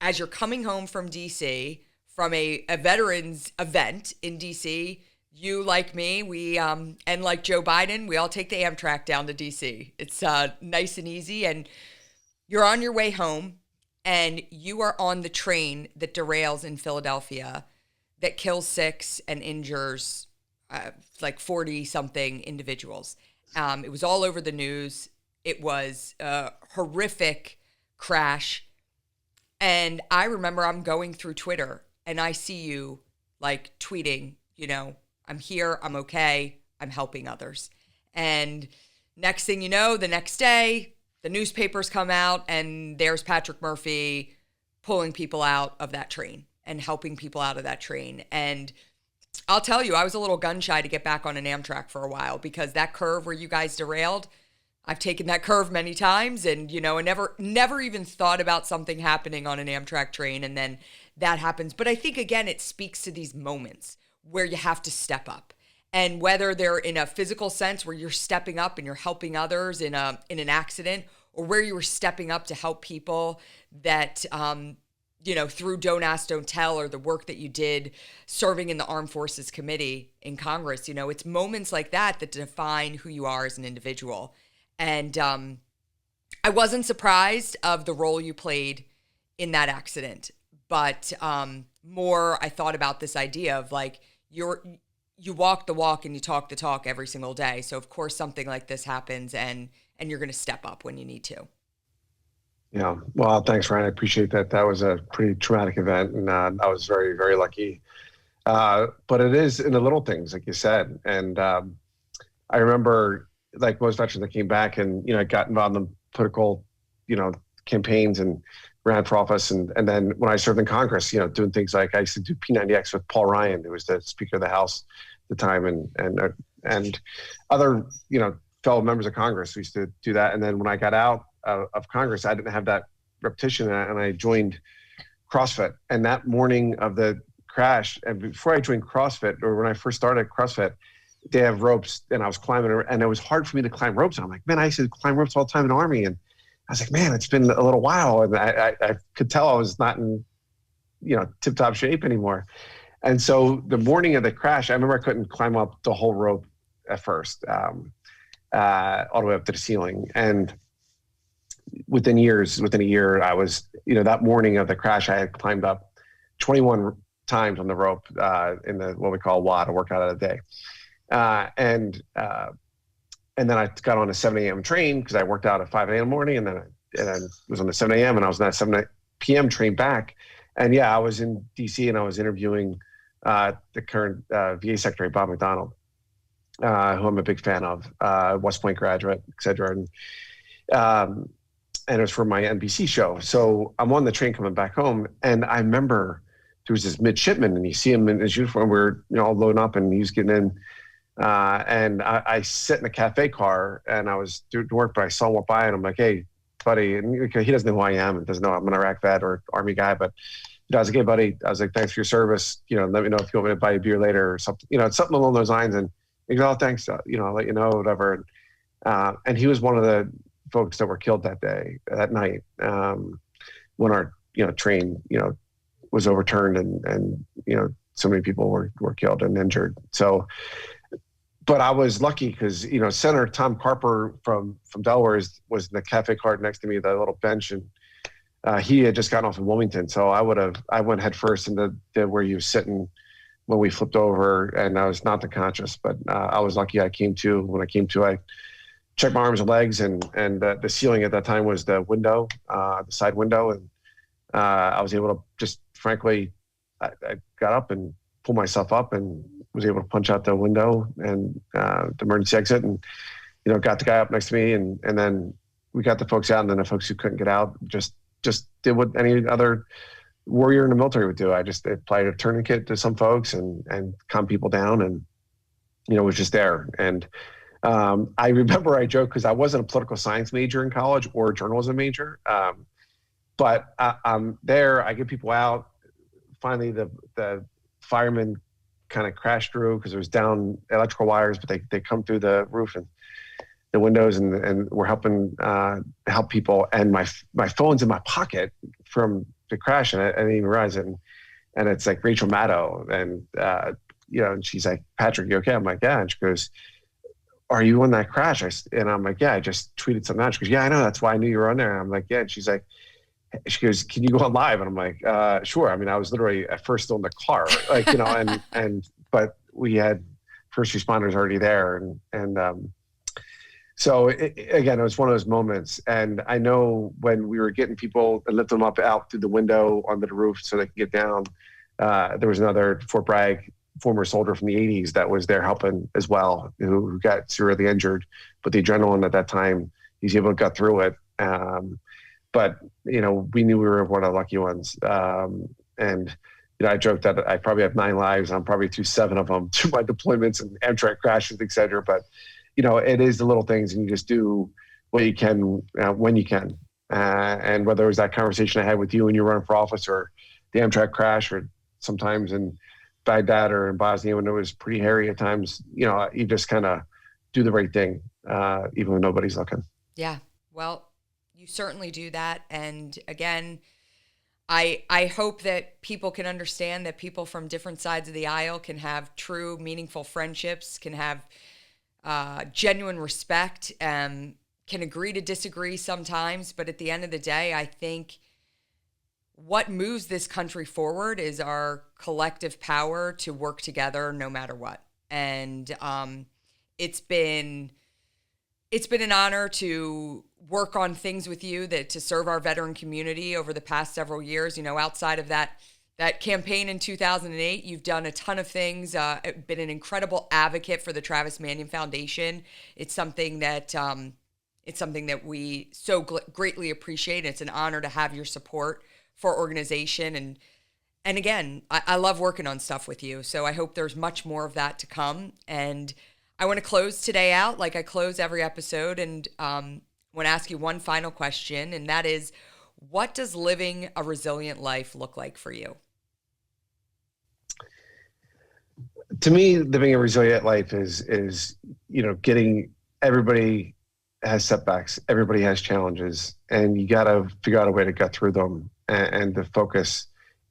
as you're coming home from D.C., from a veterans event in D.C. You, like me, and like Joe Biden, we all take the Amtrak down to D.C. It's nice and easy, and you're on your way home, and you are on the train that derails in Philadelphia that kills 6 and injures like 40-something individuals. It was all over the news. It was a horrific crash. And I remember I'm going through Twitter, and I see you like tweeting, I'm here, I'm okay, I'm helping others. And next thing you know, the next day, the newspapers come out, and there's Patrick Murphy pulling people out of that train and helping people out of that train. And I'll tell you, I was a little gun shy to get back on an Amtrak for a while, because that curve where you guys derailed, I've taken that curve many times, and I never even thought about something happening on an Amtrak train, and then that happens. But I think, again, it speaks to these moments where you have to step up, and whether they're in a physical sense where you're stepping up and you're helping others in an accident, or where you were stepping up to help people that through Don't Ask, Don't Tell, or the work that you did serving in the Armed Forces Committee in Congress. It's moments like that that define who you are as an individual. And I wasn't surprised of the role you played in that accident, but more I thought about this idea of like you walk the walk and you talk the talk every single day. So of course something like this happens, and you're going to step up when you need to. Yeah. Well, thanks, Ryan. I appreciate that. That was a pretty traumatic event, and I was very, very lucky. But it is in the little things, like you said. And I remember, like most veterans that came back and, got involved in the political, campaigns and ran for office. And then when I served in Congress, doing things like I used to do P90X with Paul Ryan, who was the Speaker of the House at the time, and other, fellow members of Congress. We used to do that. And then when I got out of Congress, I didn't have that repetition, and I joined CrossFit. And that morning of the crash, and before I joined CrossFit, or when I first started CrossFit, they have ropes, and I was climbing, and it was hard for me to climb ropes. And I'm like, man, I used to climb ropes all the time in the Army. And I was like, man, it's been a little while. And I could tell I was not in, tip-top shape anymore. And so the morning of the crash, I remember I couldn't climb up the whole rope at first, all the way up to the ceiling. And within a year, I was, that morning of the crash, I had climbed up 21 times on the rope in the what we call WOD, a workout of the day. And then I got on a 7 a.m. train because I worked out at 5 a.m. in the morning, and then was on the 7 a.m. and I was on that 7 p.m. train back. And yeah, I was in DC and I was interviewing the current VA Secretary, Bob McDonald, who I'm a big fan of, West Point graduate, et cetera. And it was for my NBC show. So I'm on the train coming back home, and I remember there was this midshipman, and you see him in his uniform. We're all loading up, and he's getting in. And I sit in a cafe car, and I was doing work, but I saw him walk by, and I'm like, hey, buddy. And he doesn't know who I am, and doesn't know I'm an Iraq vet or Army guy, but I was like, hey, buddy. I was like, thanks for your service. Let me know if you want me to buy you a beer later or something. It's something along those lines. And he goes, oh, thanks. I'll let you know, whatever. And he was one of the folks that were killed that night, when our train was overturned, and so many people were killed and injured. So, but I was lucky because Senator Tom Carper from Delaware was in the cafe car next to me, the little bench, and he had just gotten off in Wilmington. So I went head first into where he was sitting when we flipped over, and I was not conscious, but I was lucky. I came to. When I came to, I checked my arms and legs, and the ceiling at that time was the window, the side window, and I was able to just, frankly, I got up and pulled myself up and was able to punch out the window and the emergency exit, and got the guy up next to me, and then we got the folks out, and then the folks who couldn't get out just did what any other warrior in the military would do. I just applied a tourniquet to some folks and calmed people down, and was just there. And I remember I joked because I wasn't a political science major in college or a journalism major, but I'm there. I get people out. Finally, the firemen kind of crashed through because it was down electrical wires, but they come through the roof and the windows, and we're helping help people. And my phone's in my pocket from the crash, and I didn't even realize it. And it's like Rachel Maddow, and and she's like, Patrick, you okay? I'm like, yeah. And she goes, are you on that crash? And I'm like, yeah, I just tweeted something out. She goes, yeah, I know. That's why I knew you were on there. And I'm like, yeah. And she goes, can you go on live? And I'm like, sure. I mean, I was literally at first still in the car, but we had first responders already there. So again, it was one of those moments. And I know when we were getting people and lifting them up out through the window onto the roof so they could get down, there was another Fort Bragg former soldier from the 80s that was there helping as well, who got severely injured. But the adrenaline at that time, he's able to get through it. But we knew we were one of the lucky ones. And I joked that I probably have 9 lives. I'm probably through 7 of them through my deployments and Amtrak crashes, et cetera. But it is the little things, and you just do what you can when you can. And whether it was that conversation I had with you when you were running for office, or the Amtrak crash, or sometimes in Baghdad or in Bosnia when it was pretty hairy at times, you just kind of do the right thing, even when nobody's looking. Yeah, well, you certainly do that. And again, I hope that people can understand that people from different sides of the aisle can have true, meaningful friendships, can have genuine respect, can agree to disagree sometimes. But at the end of the day, I think what moves this country forward is our collective power to work together no matter what. And it's been an honor to work on things with you, to serve our veteran community over the past several years. Outside of that campaign in 2008, you've done a ton of things, been an incredible advocate for the Travis Manion Foundation. It's something that It's something that we so greatly appreciate. It's an honor to have your support for our organization. And again, I love working on stuff with you. So I hope there's much more of that to come. And I want to close today out like I close every episode. And want to ask you one final question. And that is, what does living a resilient life look like for you? To me, living a resilient life is getting, everybody has setbacks, everybody has challenges, and you got to figure out a way to get through them and to focus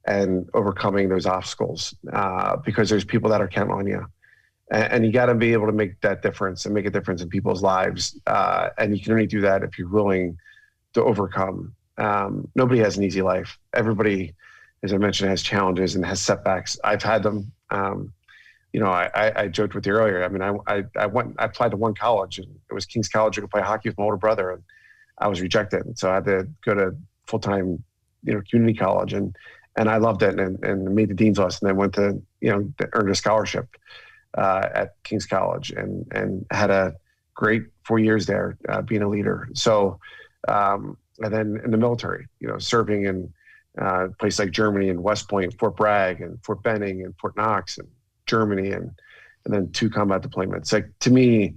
and overcoming those obstacles because there's people that are counting on you, and you got to be able to make that difference and make a difference in people's lives, and you can only do that if you're willing to overcome. Nobody has an easy life. Everybody, as I mentioned, has challenges and has setbacks. I've had them. I joked with you earlier. I mean, I applied to one college, and it was King's College. I could play hockey with my older brother, and I was rejected. And so I had to go to full-time, community college, and I loved it, and made the dean's list, and then went to, earned a scholarship at King's College, and had a great 4 years there being a leader. So, and then in the military, serving in places like Germany and West Point, Fort Bragg, and Fort Benning, and Fort Knox, and Germany, and then 2 combat deployments. Like, to me,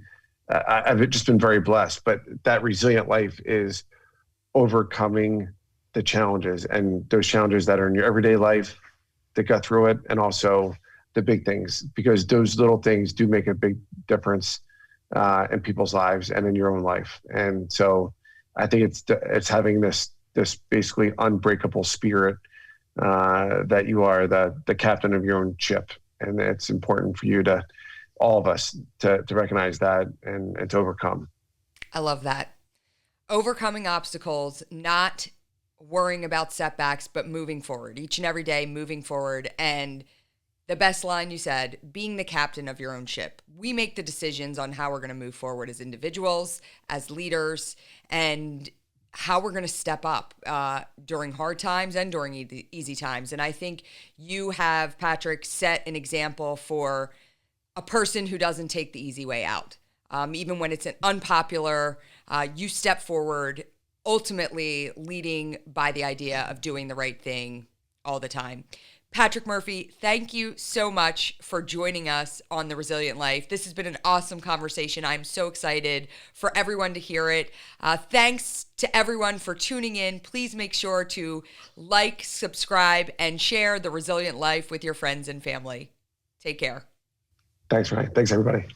I've just been very blessed. But that resilient life is overcoming the challenges, and those challenges that are in your everyday life, that got through it, and also the big things, because those little things do make a big difference in people's lives and in your own life. And so I think it's having this basically unbreakable spirit that you are the captain of your own ship. And it's important for you all of us to recognize that and to overcome. I love that. Overcoming obstacles, not worrying about setbacks, but moving forward each and every day, moving forward. And the best line you said, being the captain of your own ship. We make the decisions on how we're going to move forward as individuals, as leaders, and how we're going to step up during hard times and during easy times. And I think you have, Patrick, set an example for a person who doesn't take the easy way out. Even when it's an unpopular, you step forward, ultimately leading by the idea of doing the right thing all the time. Patrick Murphy, thank you so much for joining us on The Resilient Life. This has been an awesome conversation. I'm so excited for everyone to hear it. Thanks to everyone for tuning in. Please make sure to like, subscribe, and share The Resilient Life with your friends and family. Take care. Thanks, Ryan. Thanks, everybody.